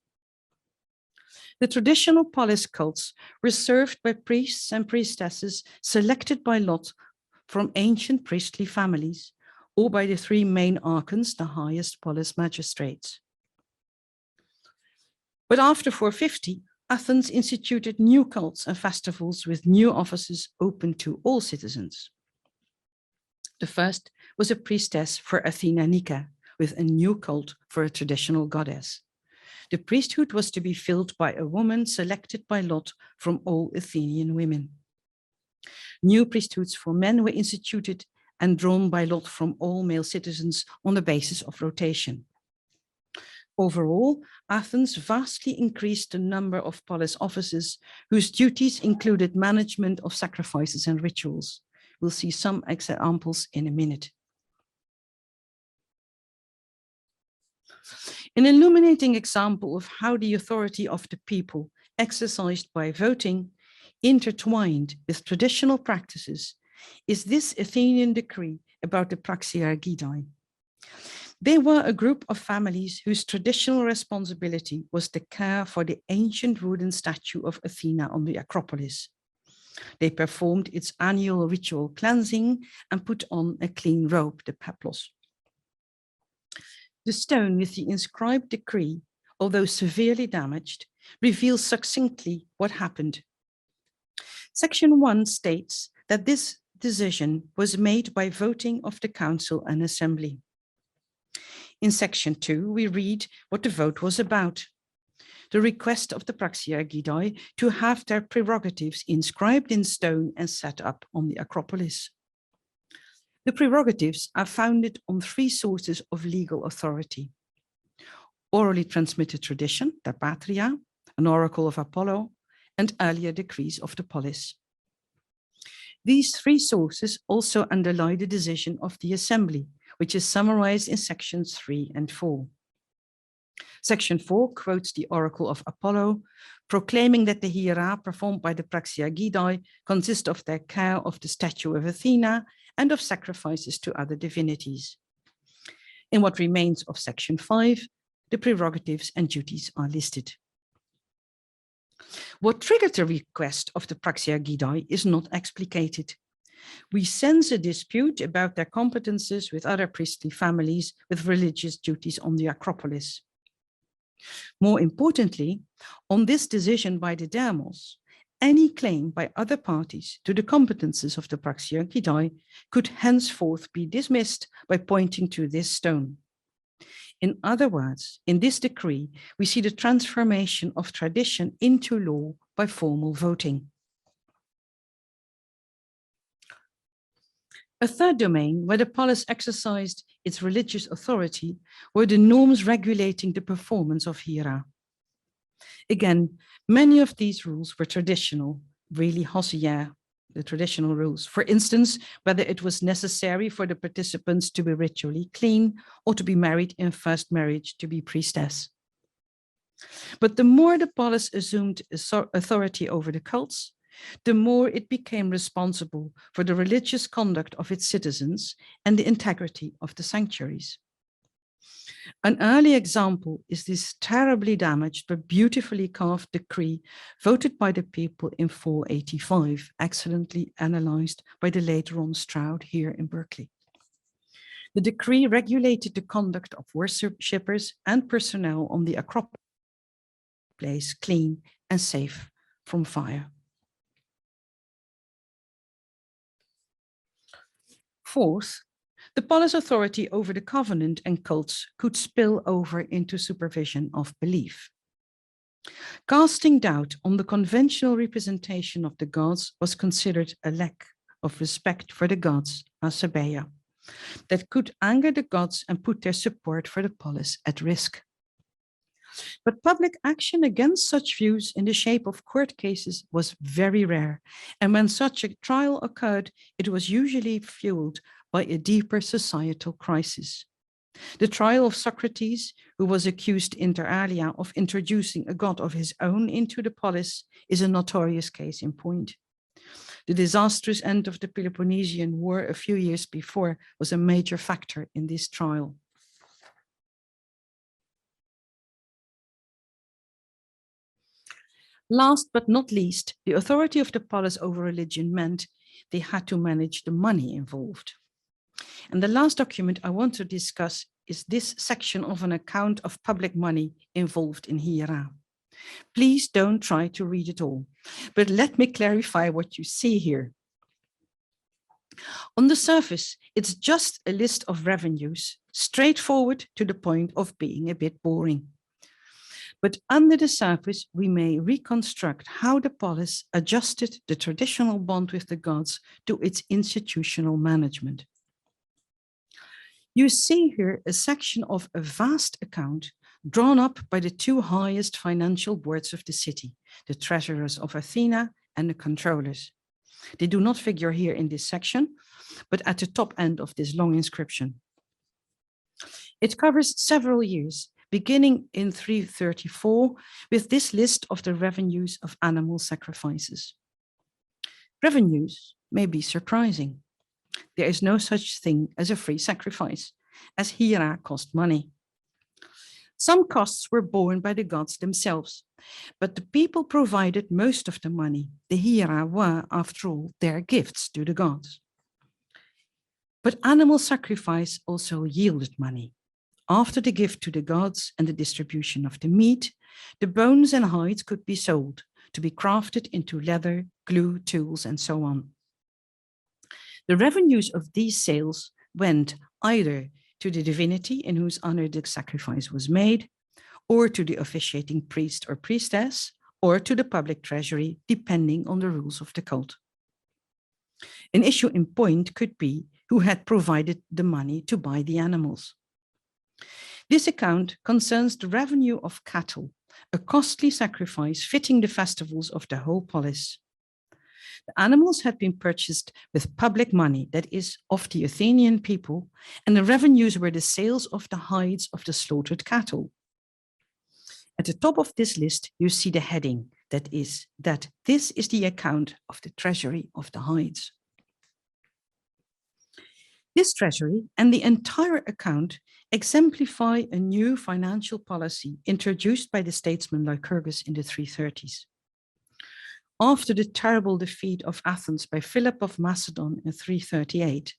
The traditional polis cults were served by priests and priestesses selected by lot from ancient priestly families, or by the 3 main archons, the highest polis magistrates. But after 450, Athens instituted new cults and festivals with new offices open to all citizens. The first was a priestess for Athena Nika, with a new cult for a traditional goddess. The priesthood was to be filled by a woman selected by lot from all Athenian women. New priesthoods for men were instituted and drawn by lot from all male citizens on the basis of rotation. Overall, Athens vastly increased the number of polis offices whose duties included management of sacrifices and rituals. We'll see some examples in a minute. An illuminating example of how the authority of the people, exercised by voting, intertwined with traditional practices, is this Athenian decree about the Prerogatives. They were a group of families whose traditional responsibility was the care for the ancient wooden statue of Athena on the Acropolis. They performed its annual ritual cleansing and put on a clean robe, the peplos. The stone with the inscribed decree, although severely damaged, reveals succinctly what happened. Section 1 states that this decision was made by voting of the Council and Assembly. In Section 2, we read what the vote was about. The request of the Prerogatives to have their prerogatives inscribed in stone and set up on the Acropolis. The prerogatives are founded on three sources of legal authority: orally transmitted tradition, the patria, an oracle of Apollo, and earlier decrees of the polis. These three sources also underlie the decision of the assembly, which is summarized in sections 3 and 4. Section 4 quotes the oracle of Apollo, proclaiming that the hiera performed by the Prerogatives consist of their care of the statue of Athena and of sacrifices to other divinities. In what remains of section 5, the prerogatives and duties are listed. What triggered the request of the Prerogatives is not explicated. We sense a dispute about their competences with other priestly families with religious duties on the Acropolis. More importantly, on this decision by the demos, any claim by other parties to the competences of the Prerogatives could henceforth be dismissed by pointing to this stone. In other words, in this decree, we see the transformation of tradition into law by formal voting. A third domain where the polis exercised its religious authority were the norms regulating the performance of hiera. Again, many of these rules were traditional, really hosier, the traditional rules. For instance, whether it was necessary for the participants to be ritually clean or to be married in first marriage to be priestess. But the more the polis assumed authority over the cults, the more it became responsible for the religious conduct of its citizens and the integrity of the sanctuaries. An early example is this terribly damaged but beautifully carved decree voted by the people in 485, excellently analyzed by the later on Stroud here in Berkeley. The decree regulated the conduct of worshippers and personnel on the Acropolis, clean and safe from fire. Fourth, the polis authority over the covenant and cults could spill over into supervision of belief. Casting doubt on the conventional representation of the gods was considered a lack of respect for the gods, asabeia, that could anger the gods and put their support for the polis at risk. But public action against such views in the shape of court cases was very rare, and when such a trial occurred, it was usually fueled by a deeper societal crisis. The trial of Socrates, who was accused inter alia of introducing a god of his own into the polis, is a notorious case in point. The disastrous end of the Peloponnesian War a few years before was a major factor in this trial. Last but not least, the authority of the polis over religion meant they had to manage the money involved. And the last document I want to discuss is this section of an account of public money involved in hiera. Please don't try to read it all, but let me clarify what you see here. On the surface, it's just a list of revenues, straightforward to the point of being a bit boring. But under the surface, we may reconstruct how the polis adjusted the traditional bond with the gods to its institutional management. You see here a section of a vast account drawn up by the two highest financial boards of the city, the treasurers of Athena and the controllers. They do not figure here in this section, but at the top end of this long inscription. It covers several years, beginning in 334 with this list of the revenues of animal sacrifices. Revenues may be surprising. There is no such thing as a free sacrifice, as hiera cost money. Some costs were borne by the gods themselves, but the people provided most of the money. The hiera were, after all, their gifts to the gods. But animal sacrifice also yielded money. After the gift to the gods and the distribution of the meat, the bones and hides could be sold to be crafted into leather, glue, tools, and so on. The revenues of these sales went either to the divinity in whose honor the sacrifice was made, or to the officiating priest or priestess, or to the public treasury, depending on the rules of the cult. An issue in point could be who had provided the money to buy the animals. This account concerns the revenue of cattle, a costly sacrifice fitting the festivals of the whole polis. The animals had been purchased with public money, that is, of the Athenian people, and the revenues were the sales of the hides of the slaughtered cattle. At the top of this list, you see the heading, that this is the account of the treasury of the hides. This treasury and the entire account exemplify a new financial policy introduced by the statesman Lycurgus in the 330s. After the terrible defeat of Athens by Philip of Macedon in 338,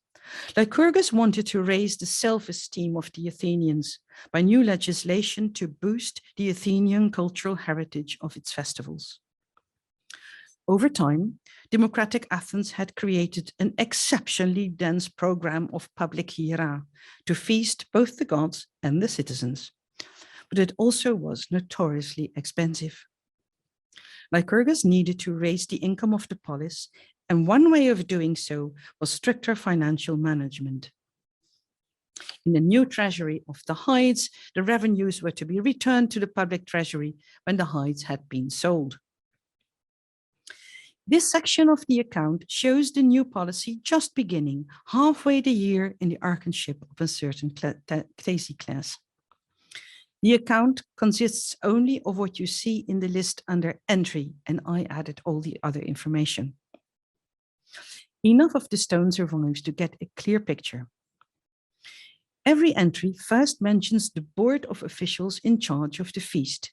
Lycurgus wanted to raise the self-esteem of the Athenians by new legislation to boost the Athenian cultural heritage of its festivals. Over time, democratic Athens had created an exceptionally dense program of public hiera to feast both the gods and the citizens, but it also was notoriously expensive. Lycurgus needed to raise the income of the polis, and one way of doing so was stricter financial management. In the new treasury of the hides, the revenues were to be returned to the public treasury when the hides had been sold. This section of the account shows the new policy just beginning, halfway the year in the archonship of a certain Ctesi class. The account consists only of what you see in the list under entry, and I added all the other information. Enough of the stone survives to get a clear picture. Every entry first mentions the board of officials in charge of the feast,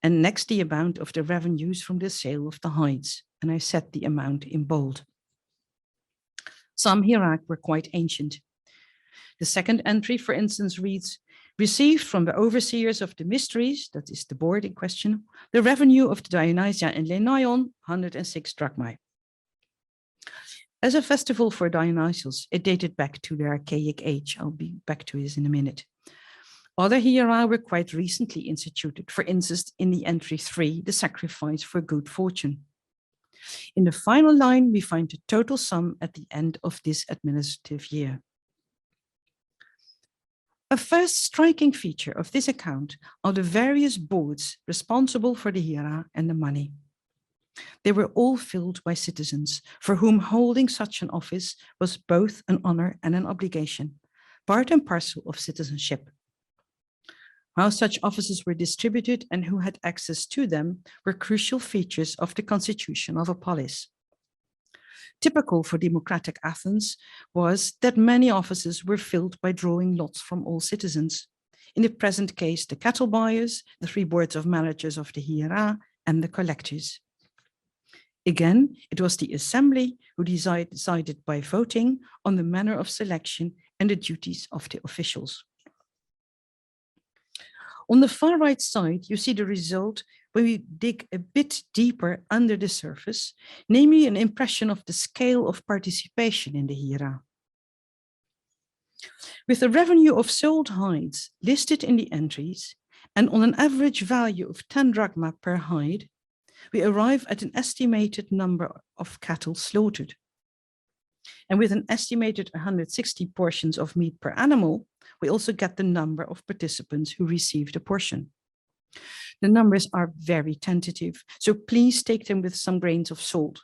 and next the amount of the revenues from the sale of the hides, and I set the amount in bold. Some hierae were quite ancient. The second entry, for instance, reads, received from the overseers of the mysteries, that is the board in question, the revenue of the Dionysia in Lenaion, 106 drachmae. As a festival for Dionysus, it dated back to the Archaic Age. I'll be back to this in a minute. Other hierae were quite recently instituted, for instance, in the entry 3, the sacrifice for good fortune. In the final line, we find the total sum at the end of this administrative year. A first striking feature of this account are the various boards responsible for the hiera and the money. They were all filled by citizens for whom holding such an office was both an honor and an obligation, part and parcel of citizenship. How such offices were distributed and who had access to them were crucial features of the constitution of a polis. Typical for democratic Athens was that many offices were filled by drawing lots from all citizens. In the present case, the cattle buyers, the 3 boards of managers of the hiera, and the collectors. Again, it was the assembly who decided by voting on the manner of selection and the duties of the officials. On the far right side, you see the result when we dig a bit deeper under the surface, namely an impression of the scale of participation in the hiera. With the revenue of sold hides listed in the entries, and on an average value of 10 drachma per hide, we arrive at an estimated number of cattle slaughtered. And with an estimated 160 portions of meat per animal, we also get the number of participants who received a portion. The numbers are very tentative, so please take them with some grains of salt.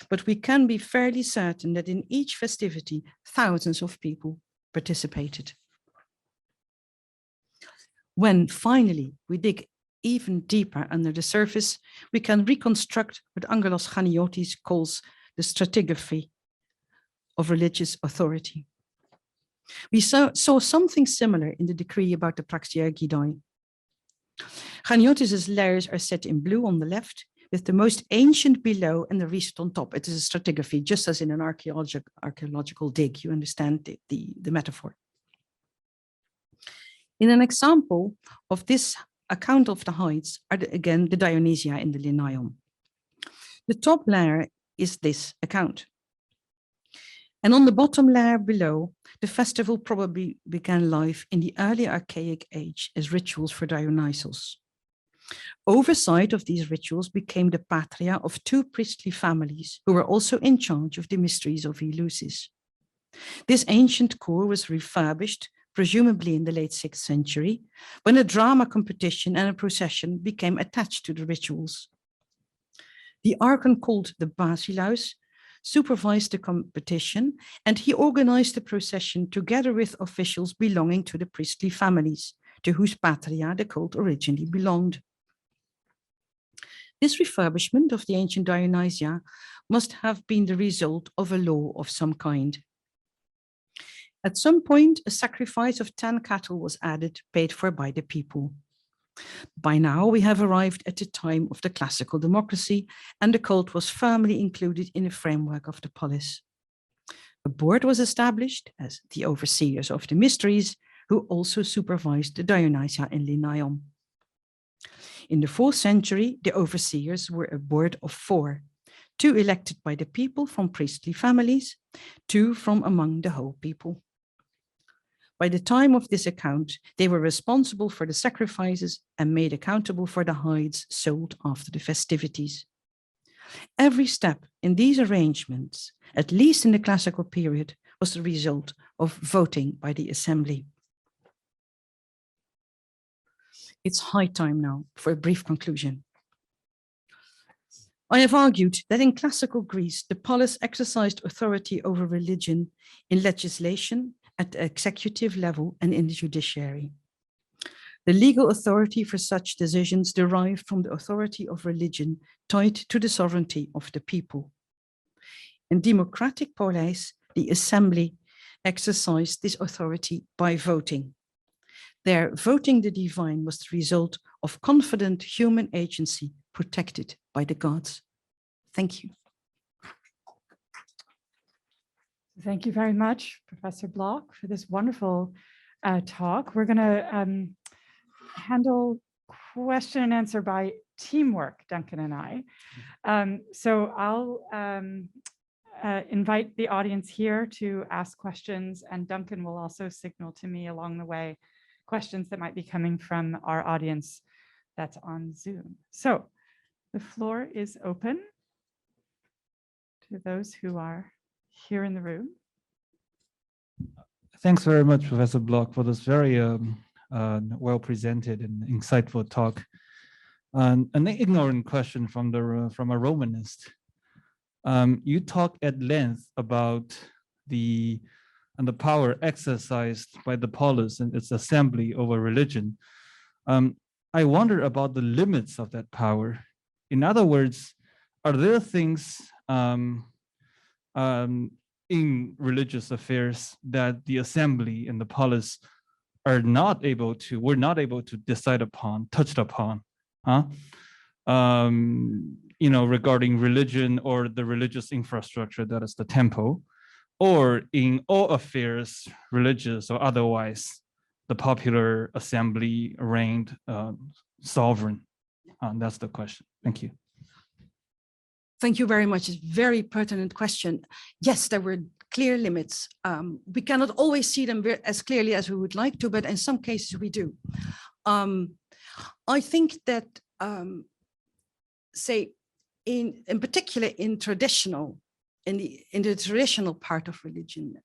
But we can be fairly certain that in each festivity, thousands of people participated. When finally we dig even deeper under the surface, we can reconstruct what Angelos Chaniotis calls the stratigraphy of religious authority. We saw something similar in the decree about the Praxearchidoi. Chaniotis' layers are set in blue on the left, with the most ancient below and the recent on top. It is a stratigraphy, just as in an archaeological dig. You understand the metaphor. In an example of this account of the hides are again the Dionysia in the Lenaion. The top layer is this account. And on the bottom layer below, the festival probably began life in the early Archaic Age as rituals for Dionysus. Oversight of these rituals became the patria of 2 priestly families who were also in charge of the mysteries of Eleusis. This ancient core was refurbished, presumably in the late 6th century, when a drama competition and a procession became attached to the rituals. The archon called the basileus supervised the competition, and he organized the procession together with officials belonging to the priestly families, to whose patria the cult originally belonged. This refurbishment of the ancient Dionysia must have been the result of a law of some kind. At some point, a sacrifice of 10 cattle was added, paid for by the people. By now, we have arrived at the time of the classical democracy, and the cult was firmly included in the framework of the polis. A board was established as the overseers of the mysteries, who also supervised the Dionysia in Linnaeum. In the 4th century, the overseers were a board of 4, 2 elected by the people from priestly families, 2 from among the whole people. By the time of this account, they were responsible for the sacrifices and made accountable for the hides sold after the festivities. Every step in these arrangements, at least in the classical period, was the result of voting by the assembly. It's high time now for a brief conclusion. I have argued that in classical Greece, the polis exercised authority over religion in legislation, at the executive level, and in the judiciary. The legal authority for such decisions derived from the authority of religion tied to the sovereignty of the people. In democratic polis, the assembly exercised this authority by voting. There, voting the divine was the result of confident human agency protected by the gods. Thank you. Thank you very much, Professor Blok, for this wonderful talk. We're going to handle question and answer by teamwork, Duncan and I. So I'll invite the audience here to ask questions, and Duncan will also signal to me along the way questions that might be coming from our audience that's on Zoom. So the floor is open to those who are here in the room. Thanks very much, Professor Blok, for this very well presented and insightful talk. An ignorant question from a Romanist. You talk at length about the power exercised by the polis and its assembly over religion. I wonder about the limits of that power. In other words, are there things in religious affairs that the assembly and the polis were not able to decide upon, touched upon, regarding religion or the religious infrastructure, that is the temple, or in all affairs, religious or otherwise, the popular assembly reigned sovereign? That's the question. Thank you. Thank you very much. It's a very pertinent question. Yes, there were clear limits. We cannot always see them as clearly as we would like to, but in some cases we do. I think that, say, in particular in the traditional part of religion,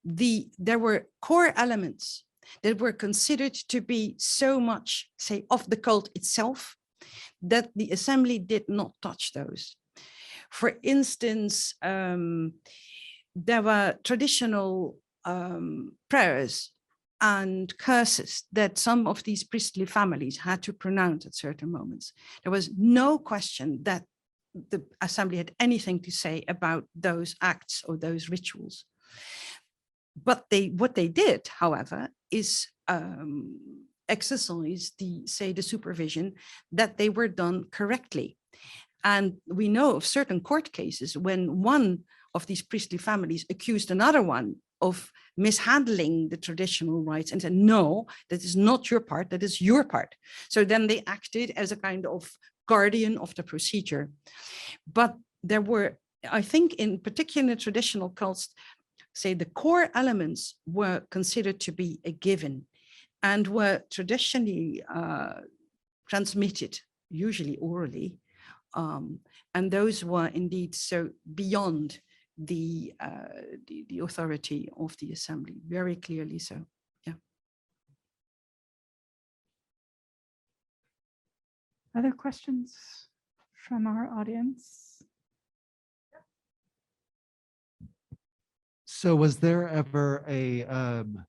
there were core elements that were considered to be so much, say, of the cult itself, that the assembly did not touch those. For instance, there were traditional prayers and curses that some of these priestly families had to pronounce at certain moments. There was no question that the assembly had anything to say about those acts or those rituals. But what they did, however, is exercise the supervision that they were done correctly. And we know of certain court cases when one of these priestly families accused another one of mishandling the traditional rites and said, no, that is not your part, that is your part. So then they acted as a kind of guardian of the procedure. But there were, I think, in particular traditional cults, say the core elements were considered to be a given and were traditionally transmitted, usually orally. And those were indeed so beyond the authority of the assembly, very clearly so. Yeah. Other questions from our audience? So was there ever an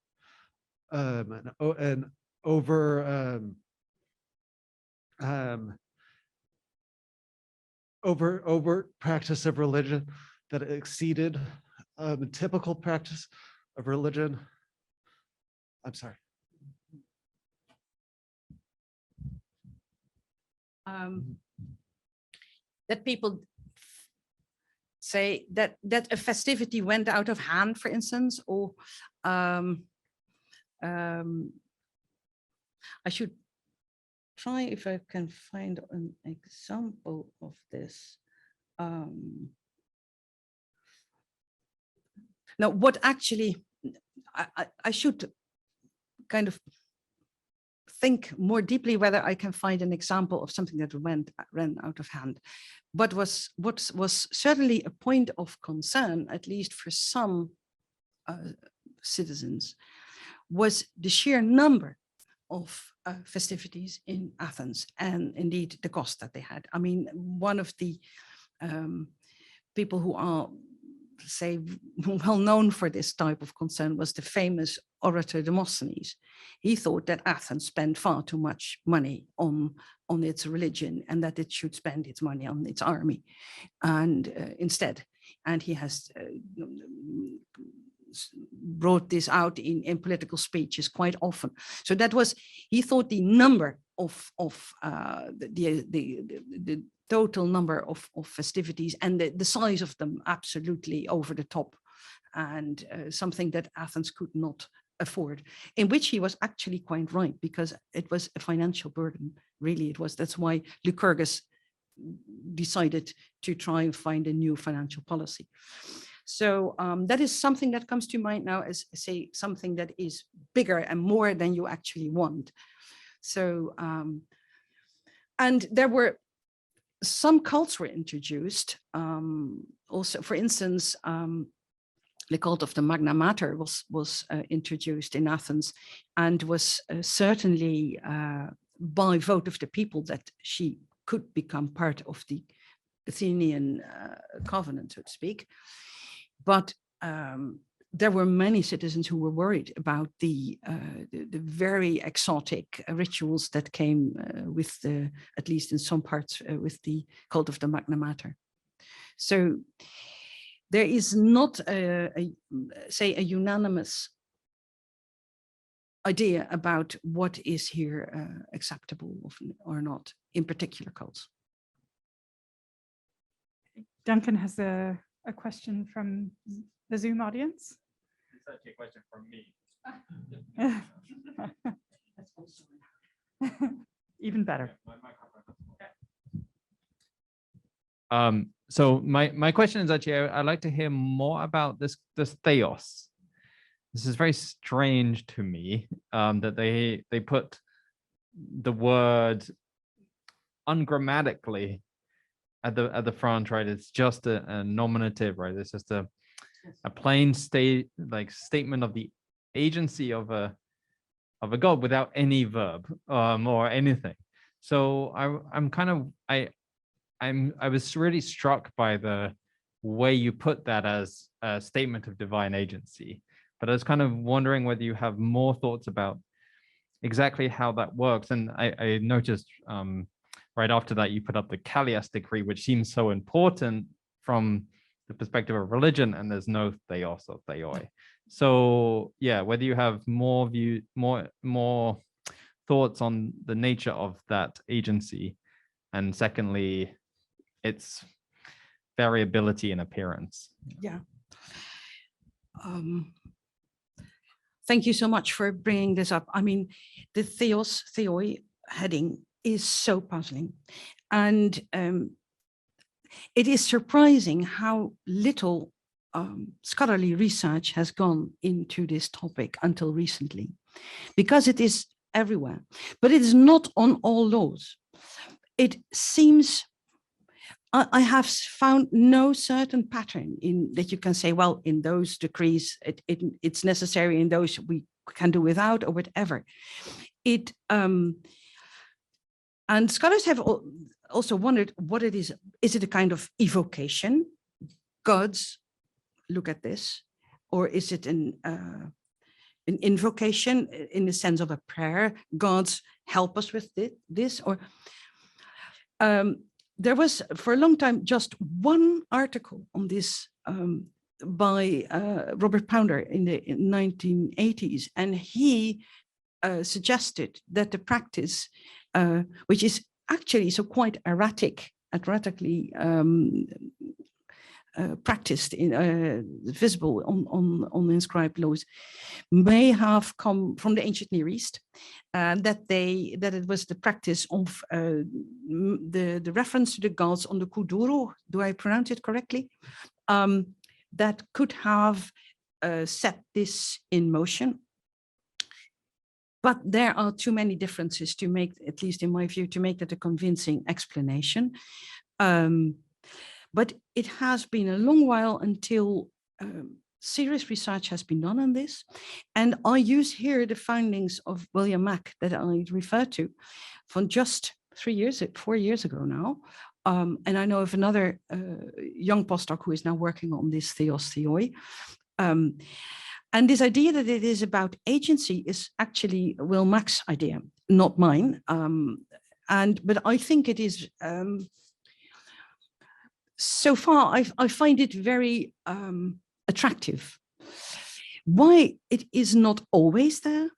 overt practice of religion that exceeded typical practice of religion? I'm sorry. That people say that a festivity went out of hand, for instance, or I should try if I can find an example of this. Now, what actually, I should kind of think more deeply whether I can find an example of something that ran out of hand. But what was certainly a point of concern, at least for some citizens, was the sheer number of festivities in Athens, and indeed the cost that they had. I mean, one of the people who are, say, well known for this type of concern was the famous orator Demosthenes. He thought that Athens spent far too much money on its religion, and that it should spend its money on its army, and instead. And he has brought this out in political speeches quite often. So that was, he thought the number of the total number of festivities and the size of them absolutely over the top, and something that Athens could not afford, in which he was actually quite right, because it was a financial burden. Really, it was. That's why Lycurgus decided to try and find a new financial policy. So that is something that comes to mind now as, say, something that is bigger and more than you actually want. So, and there were some cults were introduced. Also, for instance, the cult of the Magna Mater was introduced in Athens, and was certainly by vote of the people that she could become part of the Athenian covenant, so to speak. But there were many citizens who were worried about the very exotic rituals that came with the, at least in some parts, with the cult of the Magna Mater. So there is not say a unanimous idea about what is here acceptable or not in particular cults. Duncan has a question from the Zoom audience. It's actually a question from me. Even better. So my question is actually, I'd like to hear more about this theos. This is very strange to me, that they put the word ungrammatically at the front, right? It's just a nominative, right? It's just a plain statement of the agency of a god without any verb or anything. So I was really struck by the way you put that as a statement of divine agency. But I was kind of wondering whether you have more thoughts about exactly how that works. And I noticed right after that, you put up the Callias decree, which seems so important from the perspective of religion, and there's no theos or theoi. So yeah, whether you have more thoughts on the nature of that agency, and secondly, its variability in appearance. Yeah. Thank you so much for bringing this up. I mean, the theoi heading is so puzzling, and it is surprising how little scholarly research has gone into this topic until recently, because it is everywhere, but it is not on all laws. It seems I have found no certain pattern in that you can say, well, in those decrees, it's necessary, in those we can do without or whatever. And scholars have also wondered what it is. Is it a kind of evocation? Gods, look at this. Or is it an invocation in the sense of a prayer? Gods, help us with this. Or there was for a long time just one article on this by Robert Pounder in the 1980s, and he suggested that the practice, which is actually so quite erratically practiced in visible on inscribed laws, may have come from the ancient Near East, that it was the practice of the reference to the gods on the kuduro. Do I pronounce it correctly? That could have set this in motion. But there are too many differences to make, at least in my view, to make that a convincing explanation. But it has been a long while until serious research has been done on this. And I use here the findings of William Mack that I referred to from just 4 years ago now. And I know of another young postdoc who is now working on this theos theoi. And this idea that it is about agency is actually Will Mack's idea, not mine. But I think it is, so far, I find it very attractive. Why it is not always there,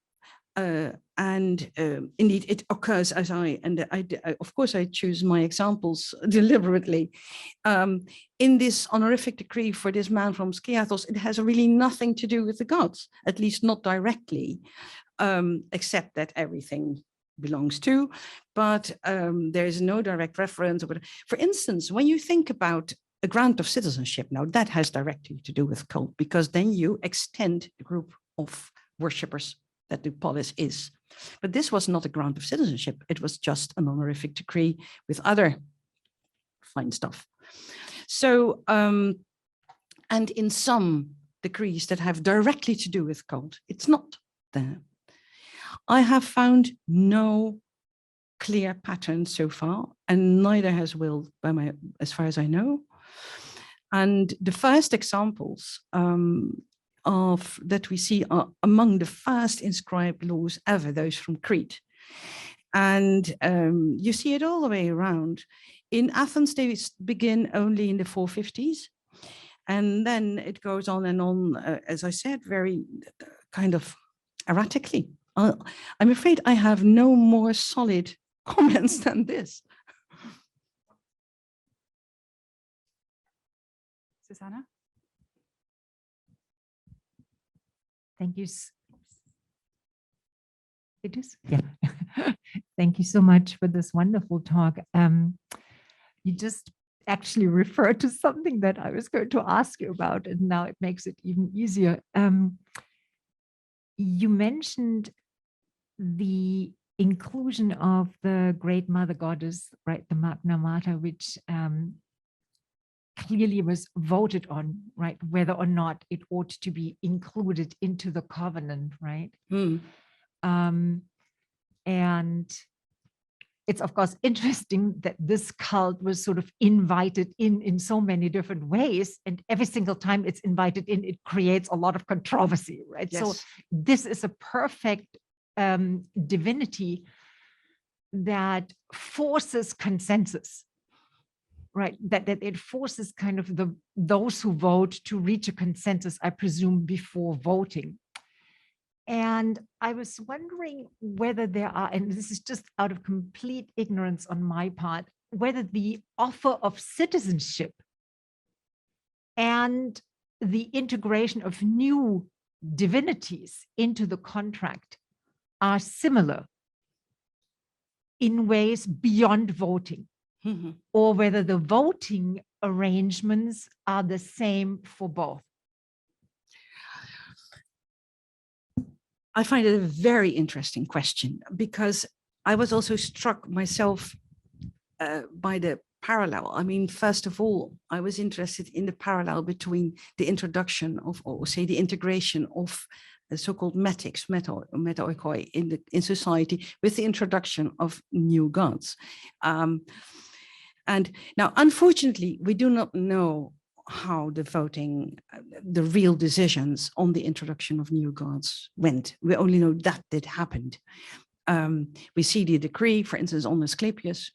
and indeed it occurs as of course I choose my examples deliberately. In this honorific decree for this man from Skiathos, it has really nothing to do with the gods, at least not directly, except that everything belongs to, but there is no direct reference. For instance, when you think about a grant of citizenship, now that has directly to do with cult, because then you extend the group of worshippers that the polis is. But this was not a grant of citizenship. It was just an honorific decree with other fine stuff. So, and in some decrees that have directly to do with cult, it's not there. I have found no clear pattern so far, and neither has Will, as far as I know. And the first examples that we see are among the first inscribed laws ever, those from Crete. And you see it all the way around. In Athens, they begin only in the 450s. And then it goes on and on, as I said, very kind of erratically. I'm afraid I have no more solid comments than this. Susanna? Thank you. It is? Yeah. Thank you so much for this wonderful talk. You just actually referred to something that I was going to ask you about, and now it makes it even easier. You mentioned the inclusion of the great mother goddess, right, the Magna Mater, which clearly was voted on, right, whether or not it ought to be included into the covenant, right? And it's of course interesting that this cult was sort of invited in so many different ways, and every single time it's invited in, it creates a lot of controversy, right? Yes. So this is a perfect divinity that forces consensus, right? That it forces kind of those who vote to reach a consensus, I presume, before voting. And I was wondering whether there are, and this is just out of complete ignorance on my part, whether the offer of citizenship and the integration of new divinities into the contract are similar in ways beyond voting, or whether the voting arrangements are the same for both. I find it a very interesting question, because I was also struck myself by the parallel. I mean, first of all, I was interested in the parallel between the introduction of, or say, the integration of the so-called metics, metaoikoi in society with the introduction of new gods. And now, unfortunately, we do not know how the voting, the real decisions on the introduction of new gods went. We only know that it happened. We see the decree, for instance, on Asclepius.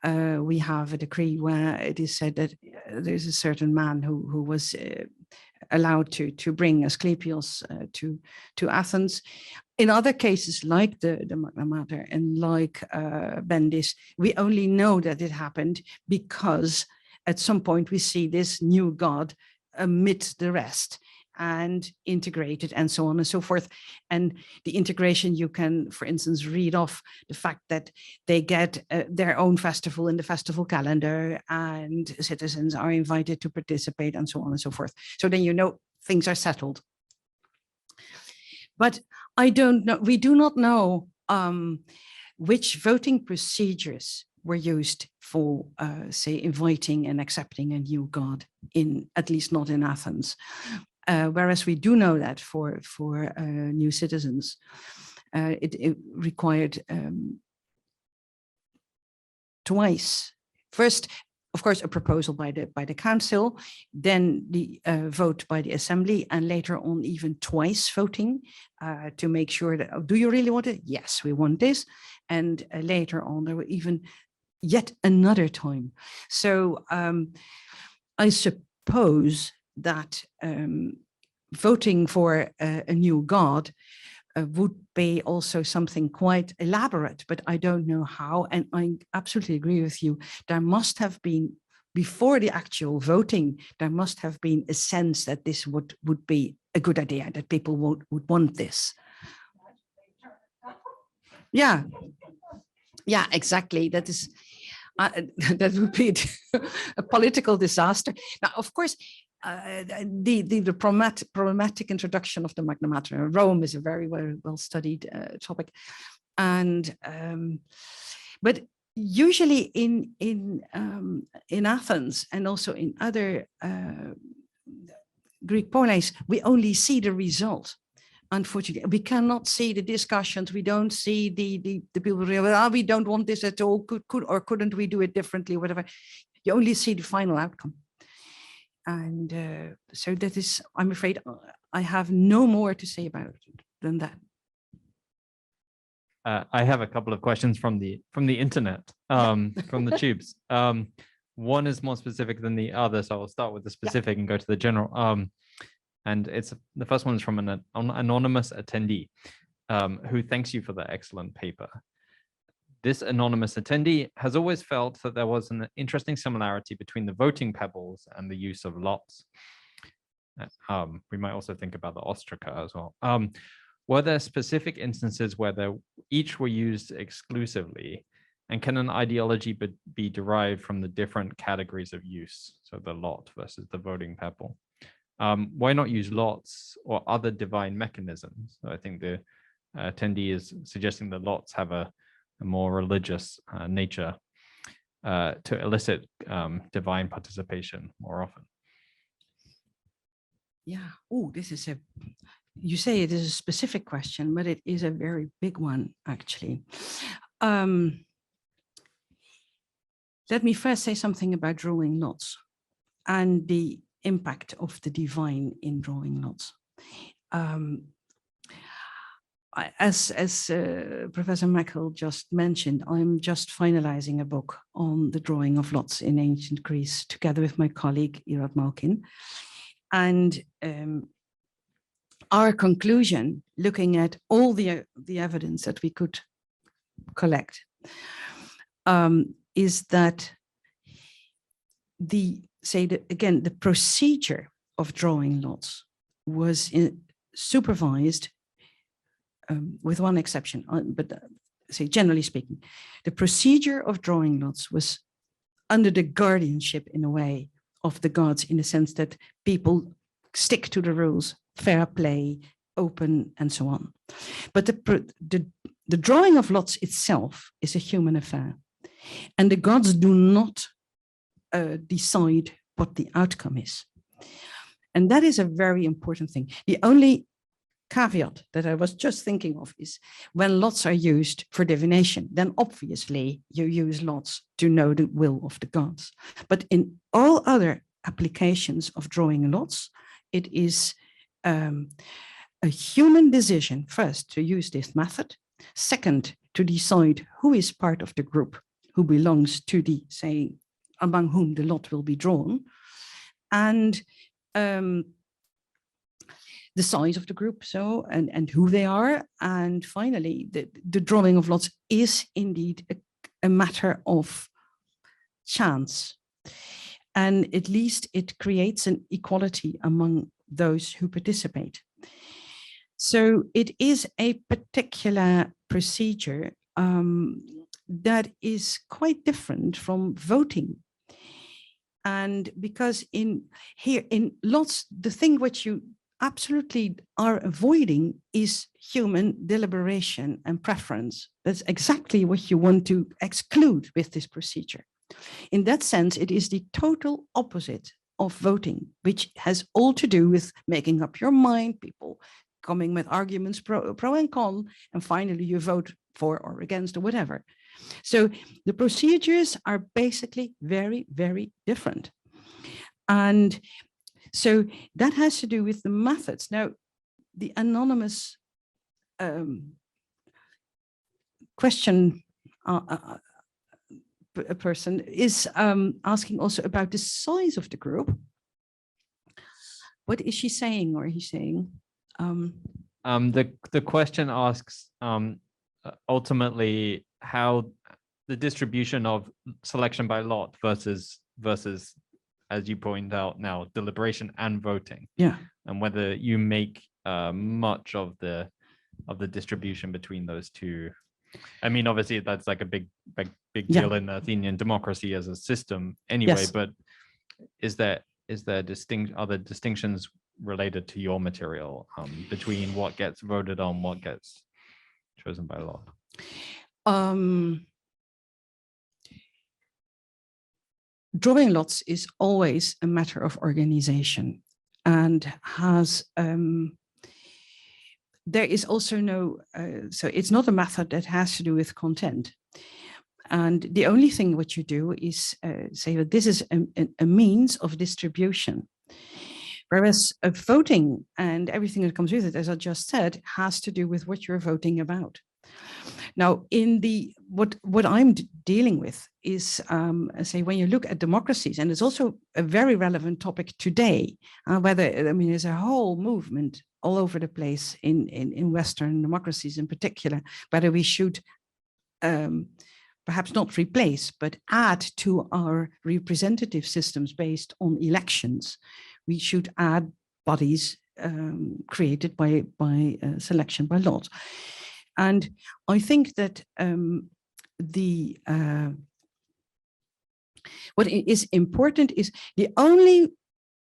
We have a decree where it is said that there's a certain man who was allowed to bring Asclepius to Athens. In other cases, like the Magna Mater and like Bendis, we only know that it happened because at some point we see this new god amidst the rest and integrated and so on and so forth. And the integration, you can, for instance, read off the fact that they get their own festival in the festival calendar and citizens are invited to participate and so on and so forth. So then you know things are settled. But I don't know, we do not know which voting procedures were used for, say, inviting and accepting a new god, at least not in Athens. Whereas we do know that for new citizens, it required twice. First, of course, a proposal by the council, then the vote by the assembly, and later on even twice voting to make sure that, oh, do you really want it? Yes, we want this. And later on, there were even yet another time. So I suppose that voting for a new god would be also something quite elaborate, but I don't know how. And I absolutely agree with you. There must have been, before the actual voting, there must have been a sense that this would be a good idea, that people would want this. Yeah, yeah, exactly. That is, that would be a political disaster. Now, of course, the problematic introduction of the Magna Mater in Rome is a very well studied topic, and but usually in Athens and also in other Greek polis, we only see the result. Unfortunately, we cannot see the discussions. We don't see the people who say, we don't want this at all. Could or couldn't we do it differently? Whatever. You only see the final outcome. And so that is, I'm afraid I have no more to say about it than that. I have a couple of questions from the internet, from the tubes. One is more specific than the other, so I'll start with the specific and go to the general. And it's the first one is from an anonymous attendee who thanks you for the excellent paper. This anonymous attendee has always felt that there was an interesting similarity between the voting pebbles and the use of lots. We might also think about the ostraca as well. Were there specific instances where each were used exclusively? And can an ideology be derived from the different categories of use? So the lot versus the voting pebble. Why not use lots or other divine mechanisms? So I think the attendee is suggesting that lots have a more religious nature to elicit divine participation more often. Yeah. Oh, this is you say it is a specific question, but it is a very big one, actually. Let me first say something about drawing lots and the impact of the divine in drawing lots. As Professor Mackel just mentioned, I'm just finalizing a book on the drawing of lots in ancient Greece, together with my colleague Irad Malkin. And our conclusion, looking at all the evidence that we could collect, is that the procedure of drawing lots was supervised, with one exception, but say generally speaking, the procedure of drawing lots was under the guardianship, in a way, of the gods, in the sense that people stick to the rules, fair play, open, and so on. But the drawing of lots itself is a human affair, and the gods do not decide what the outcome is. And that is a very important thing. The only caveat that I was just thinking of is when lots are used for divination, then obviously you use lots to know the will of the gods. But in all other applications of drawing lots, it is a human decision, first, to use this method, second, to decide who is part of the group, who belongs to the, say, among whom the lot will be drawn, and the size of the group, so, and who they are. And finally, the drawing of lots is indeed a matter of chance. And at least it creates an equality among those who participate. So it is a particular procedure that is quite different from voting. And because in lots, the thing which you absolutely are avoiding is human deliberation and preference. That's exactly what you want to exclude with this procedure. In that sense, it is the total opposite of voting, which has all to do with making up your mind, people coming with arguments pro and con, and finally you vote for or against or whatever. So the procedures are basically very, very different. And so that has to do with the methods. Now, the anonymous question person is asking also about the size of the group. What is she saying, or he saying? The question asks ultimately how the distribution of selection by lot versus, as you point out now, deliberation and voting. Yeah. And whether you make much of the distribution between those two. I mean, obviously that's like a big deal in the Athenian democracy as a system anyway, Yes. but is there other distinctions related to your material between what gets voted on, what gets chosen by law? Drawing lots is always a matter of organization, and has there is also no, so it's not a method that has to do with content. And the only thing what you do is say that this is a means of distribution. Whereas voting and everything that comes with it, as I just said, has to do with what you're voting about. Now, in the what I'm dealing with is, say, when you look at democracies, and it's also a very relevant topic today, whether, I mean, there's a whole movement all over the place in Western democracies in particular, whether we should perhaps not replace, but add to our representative systems based on elections. We should add bodies created by selection by lot. And I think that what is important is the only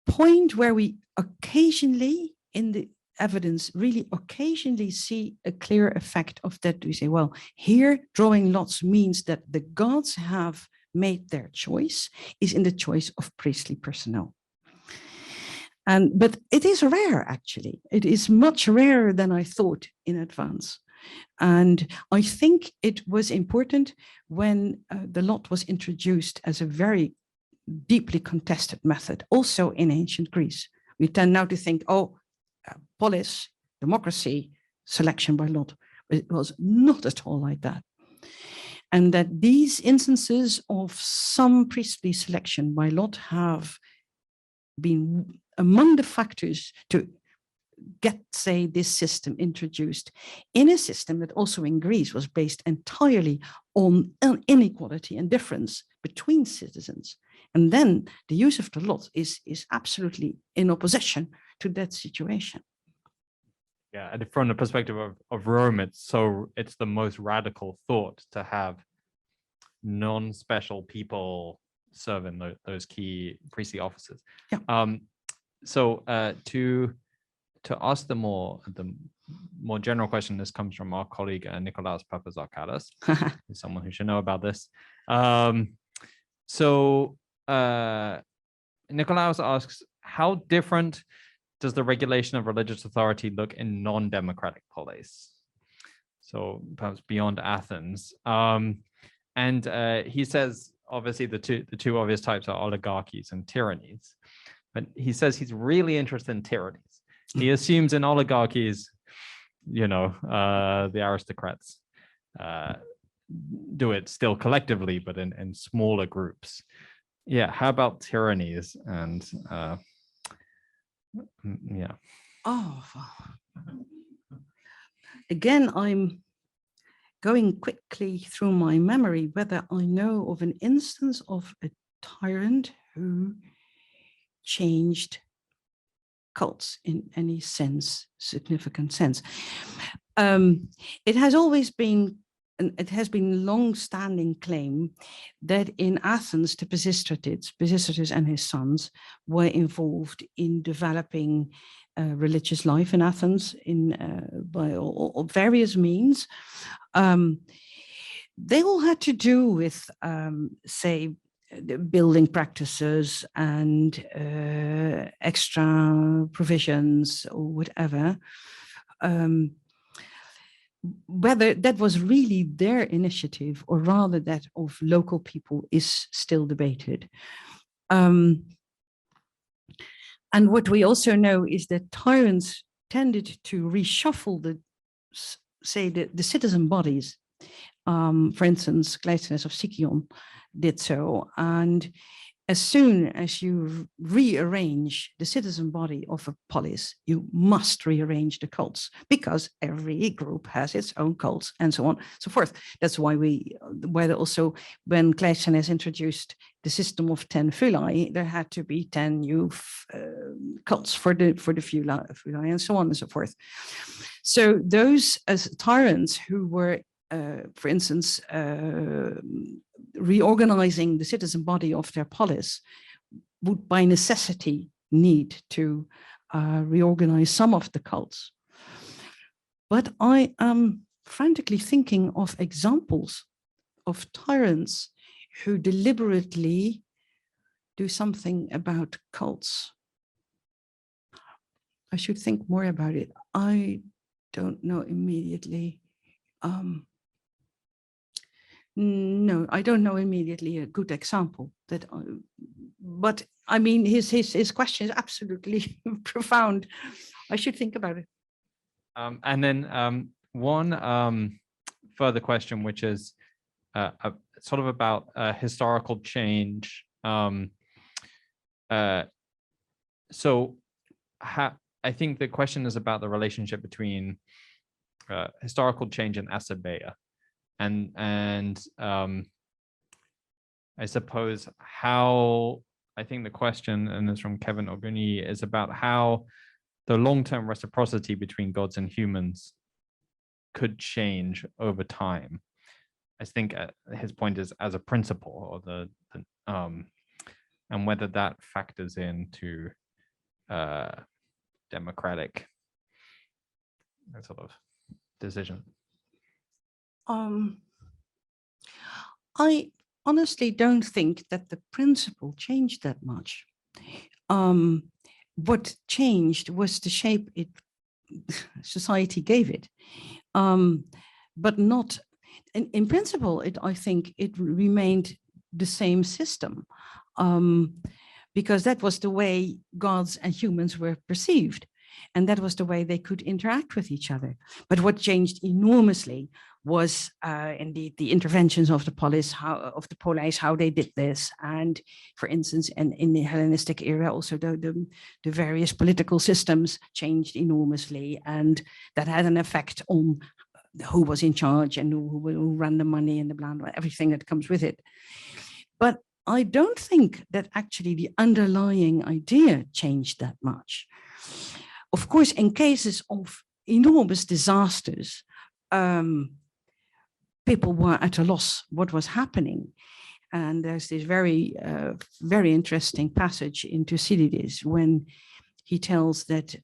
point where we occasionally in the evidence really occasionally see a clear effect of that. We say, well, here drawing lots means that the gods have made their choice is in the choice of priestly personnel. But it is rare, actually. It is much rarer than I thought in advance. And I think it was important when the lot was introduced as a very deeply contested method, also in ancient Greece. We tend now to think, oh, polis, democracy, selection by lot. It was not at all like that. And that these instances of some priestly selection by lot have been among the factors to get, say, this system introduced in a system that also in Greece was based entirely on inequality and difference between citizens. And then the use of the lot is absolutely in opposition to that situation. Yeah, and from the perspective of Rome, it's the most radical thought to have non-special people serve in those key priestly offices. Yeah. So to ask the more general question, this comes from our colleague Nikolaos Papazarkalis, someone who should know about this. So Nicolaus asks, how different does the regulation of religious authority look in non-democratic polis? So perhaps beyond Athens. And he says, obviously, the two obvious types are oligarchies and tyrannies. But he says he's really interested in tyrannies. He assumes in oligarchies, the aristocrats do it still collectively, but in smaller groups. Yeah, how about tyrannies? And yeah. Oh, again, I'm going quickly through my memory whether I know of an instance of a tyrant who changed cults in any sense, significant sense. It has always been, it has been long-standing claim that in Athens, the Pisistratus and his sons were involved in developing religious life in Athens by various means. They all had to do with, say, the building practices and extra provisions or whatever. Whether that was really their initiative or rather that of local people is still debated. And what we also know is that tyrants tended to reshuffle the citizen bodies. For instance, Cleisthenes of Sicyon did so. And as soon as you rearrange the citizen body of a polis, you must rearrange the cults because every group has its own cults and so on and so forth. That's why also when Cleisthenes introduced the system of 10 phylae, there had to be 10 new cults for the phylae and so on and so forth. So those as tyrants who were, for instance, reorganizing the citizen body of their polis would by necessity need to reorganize some of the cults. But I am frantically thinking of examples of tyrants who deliberately do something about cults. I should think more about it. I don't know immediately. No, I don't know immediately a good example that, but I mean, his question is absolutely profound. I should think about it. And then one further question, which is sort of about historical change. So I think the question is about the relationship between historical change and asabeia. And I suppose I think the question, and it's from Kevin Oguni, is about how the long-term reciprocity between gods and humans could change over time. I think his point is as a principle, or and whether that factors into democratic sort of decision. I honestly don't think that the principle changed that much. What changed was the shape society gave it, but not in principle. I think it remained the same system, because that was the way gods and humans were perceived. And that was the way they could interact with each other. But what changed enormously was indeed the interventions of the polis, how they did this. And for instance, in the Hellenistic era, also the various political systems changed enormously. And that had an effect on who was in charge and who ran the money and the blah, blah, everything that comes with it. But I don't think that actually the underlying idea changed that much. Of course, in cases of enormous disasters, people were at a loss what was happening. And there's this very, very interesting passage in Thucydides when he tells that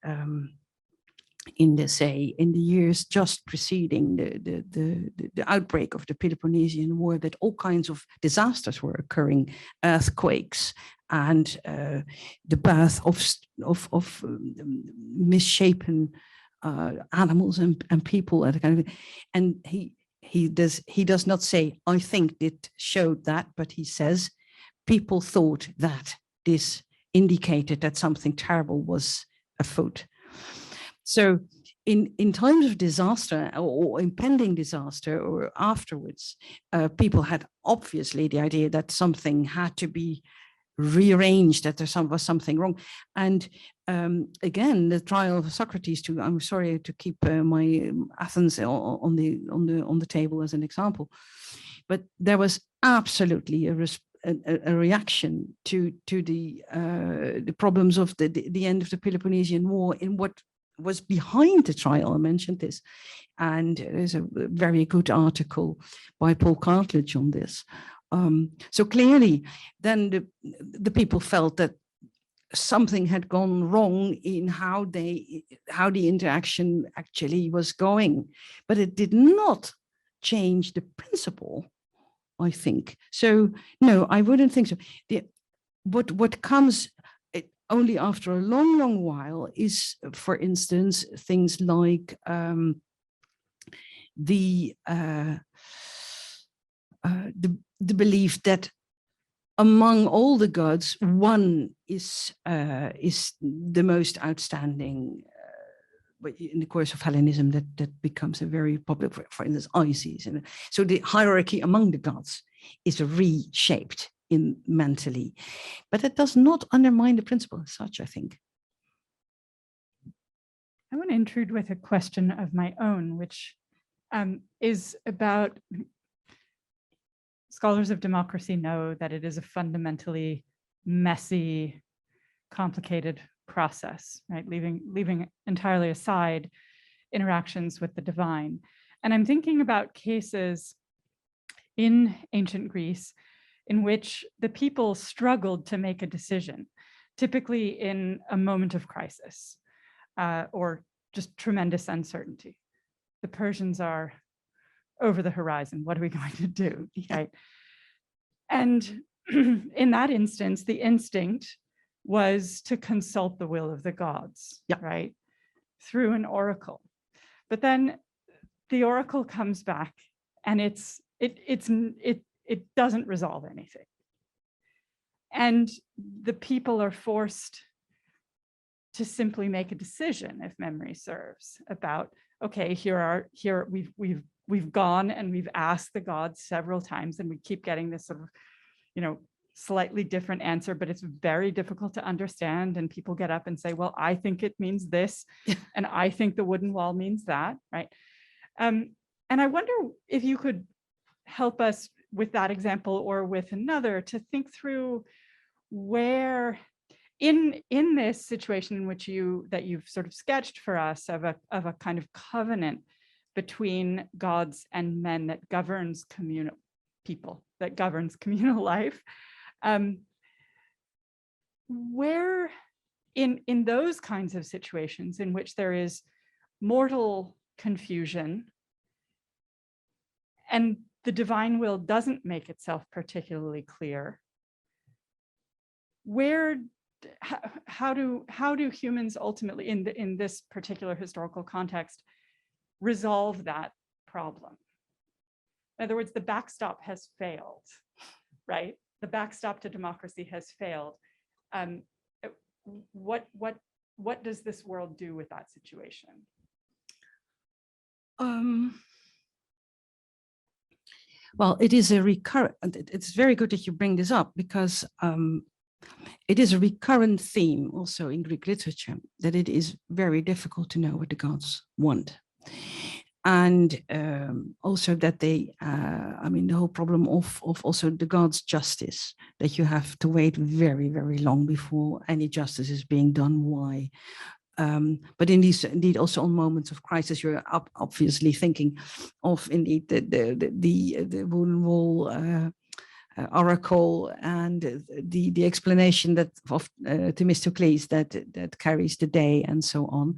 in the years just preceding the outbreak of the Peloponnesian War, that all kinds of disasters were occurring, earthquakes and the birth of misshapen animals and people, and he does not say, I think it showed that, but he says people thought that this indicated that something terrible was afoot. So in times of disaster or impending disaster or afterwards, people had obviously the idea that something had to be rearranged, that there was something wrong. And again, the trial of Socrates, I'm sorry to keep my Athens on the table as an example, but there was absolutely a reaction to the problems of the end of the Peloponnesian War in what was behind the trial. I mentioned this, and there's a very good article by Paul Cartledge on this. So clearly, then the people felt that something had gone wrong in how the interaction actually was going, but it did not change the principle, I think. So no, I wouldn't think so. What comes only after a long while is, for instance, things like the belief that among all the gods, one is the most outstanding. In the course of Hellenism, that becomes a very popular, for instance, Isis. And so the hierarchy among the gods is reshaped mentally, but that does not undermine the principle as such, I think. I want to intrude with a question of my own, which is about, scholars of democracy know that it is a fundamentally messy, complicated process, right? Leaving entirely aside interactions with the divine. And I'm thinking about cases in ancient Greece in which the people struggled to make a decision, typically in a moment of crisis or just tremendous uncertainty. The Persians are over the horizon. What are we going to do? Right? And in that instance, the instinct was to consult the will of the gods, right? Through an oracle. But then the oracle comes back and it doesn't resolve anything. And the people are forced to simply make a decision, if memory serves, about, okay, we've gone and we've asked the gods several times and we keep getting this sort of, slightly different answer, but it's very difficult to understand. And people get up and say, well, I think it means this, and I think the wooden wall means that, right? And I wonder if you could help us with that example or with another to think through where in this situation in which you've sort of sketched for us of a kind of covenant between gods and men that governs communal people, that governs communal life, where in those kinds of situations in which there is mortal confusion and the divine will doesn't make itself particularly clear, how do humans ultimately in this particular historical context resolve that problem? In other words, the backstop has failed, right? The backstop to democracy has failed. What does this world do with that situation? Well, it is a recurrent, it's very good that you bring this up, because it is a recurrent theme also in Greek literature, that it is very difficult to know what the gods want. And also that the whole problem of also the gods' justice, that you have to wait very, very long before any justice is being done. Why? But indeed also on moments of crisis, you're obviously thinking of indeed the wooden wall oracle and the explanation that of Themistocles that carries the day and so on,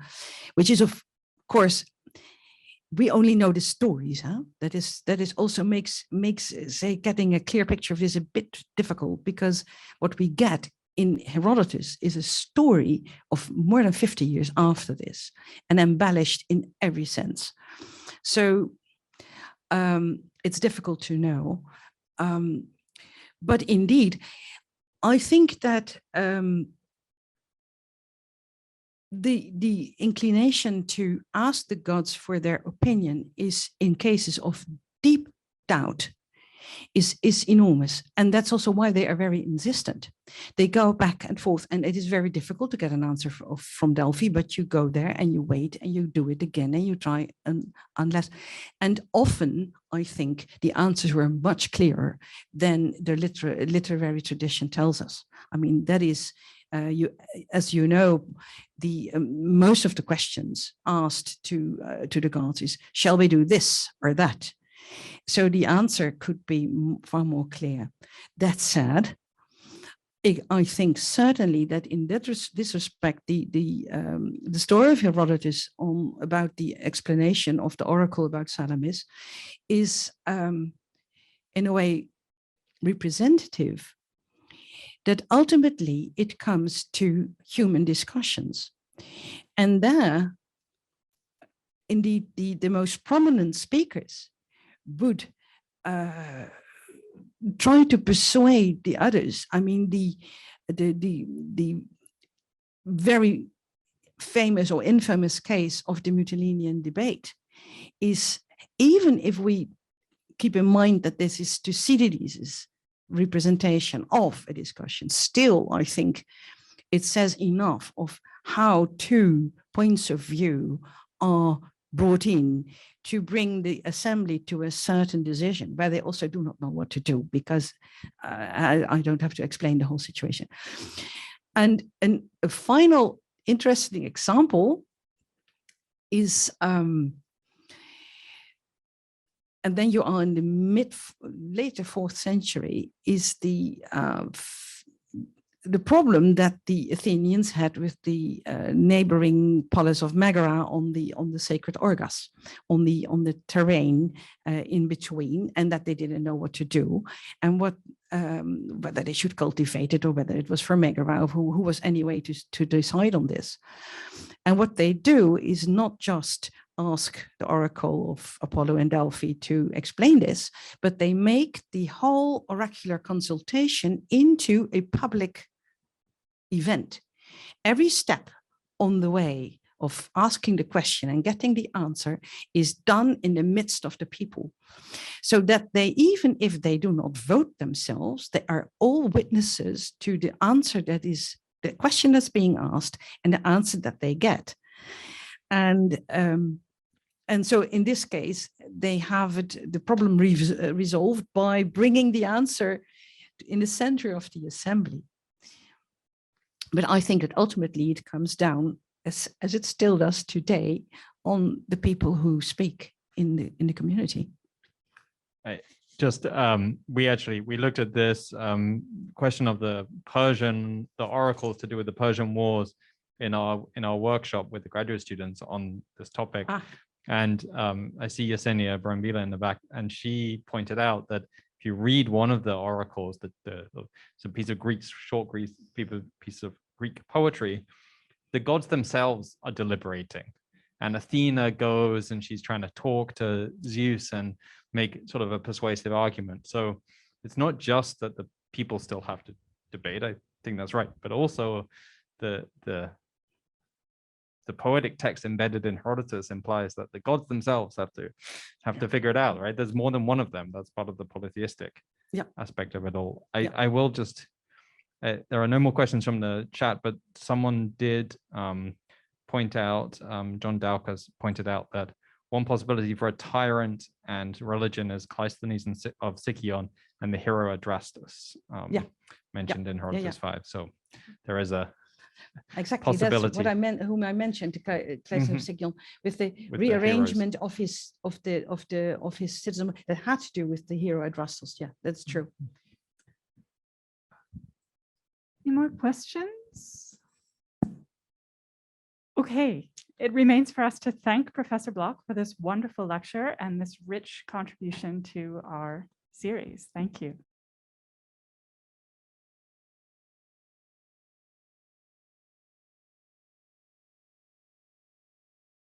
which is of course, we only know the stories, huh? That is also makes say getting a clear picture of this a bit difficult, because what we get in Herodotus is a story of more than 50 years after this, and embellished in every sense. So it's difficult to know. But indeed, I think that the inclination to ask the gods for their opinion is, in cases of deep doubt, is enormous. And that's also why they are very insistent. They go back and forth, and it is very difficult to get an answer from Delphi, but you go there and you wait and you do it again and you try, unless, and often I think the answers were much clearer than the literary tradition tells us. I mean, that is, as you know, the most of the questions asked to the gods is, shall we do this or that? So the answer could be far more clear. That said, I think certainly that in this respect, the story of Herodotus about the explanation of the oracle about Salamis is in a way representative, that ultimately it comes to human discussions. And there, indeed, the most prominent speakers would try to persuade the others. I mean, the very famous or infamous case of the Mytilenean debate is, even if we keep in mind that this is Thucydides' representation of a discussion, still, I think it says enough of how two points of view are brought in to bring the assembly to a certain decision, where they also do not know what to do, because I don't have to explain the whole situation. And a final interesting example is, and then you are in the later 4th century, is the problem that the Athenians had with the neighboring polis of Megara on the sacred Orgas, on the terrain in between, and that they didn't know what to do, and whether they should cultivate it or whether it was for Megara, or who was anyway to decide on this. And what they do is not just ask the oracle of Apollo and Delphi to explain this, but they make the whole oracular consultation into a public event. Every step on the way of asking the question and getting the answer is done in the midst of the people, so that they, even if they do not vote themselves, they are all witnesses to the answer that is the question that's being asked and the answer that they get. And so in this case, they have the problem resolved by bringing the answer in the center of the assembly. But I think that ultimately it comes down, as it still does today, on the people who speak in the community. Right. Just we looked at this question of the oracles to do with the Persian wars in our workshop with the graduate students on this topic. And I see Yesenia Brambila in the back, and she pointed out that if you read one of the oracles, it's a piece of piece of Greek poetry, the gods themselves are deliberating, and Athena goes and she's trying to talk to Zeus and make sort of a persuasive argument. So it's not just that the people still have to debate. I think that's right, but also the poetic text embedded in Herodotus implies that the gods themselves have to figure it out, right? There's more than one of them. That's part of the polytheistic aspect of it all. I will just, there are no more questions from the chat, but someone did point out, John Dowcas pointed out that one possibility for a tyrant and religion is Cleisthenes of Sicyon and the hero Adrastus mentioned in Herodotus 5. So there is a exactly possibility. That's what I meant, whom I mentioned, Cleisthenes of Sicyon, with the rearrangement of his citizen that had to do with the hero Adrastus. Yeah, that's true. Any more questions? Okay, it remains for us to thank Professor Blok for this wonderful lecture and this rich contribution to our series. Thank you.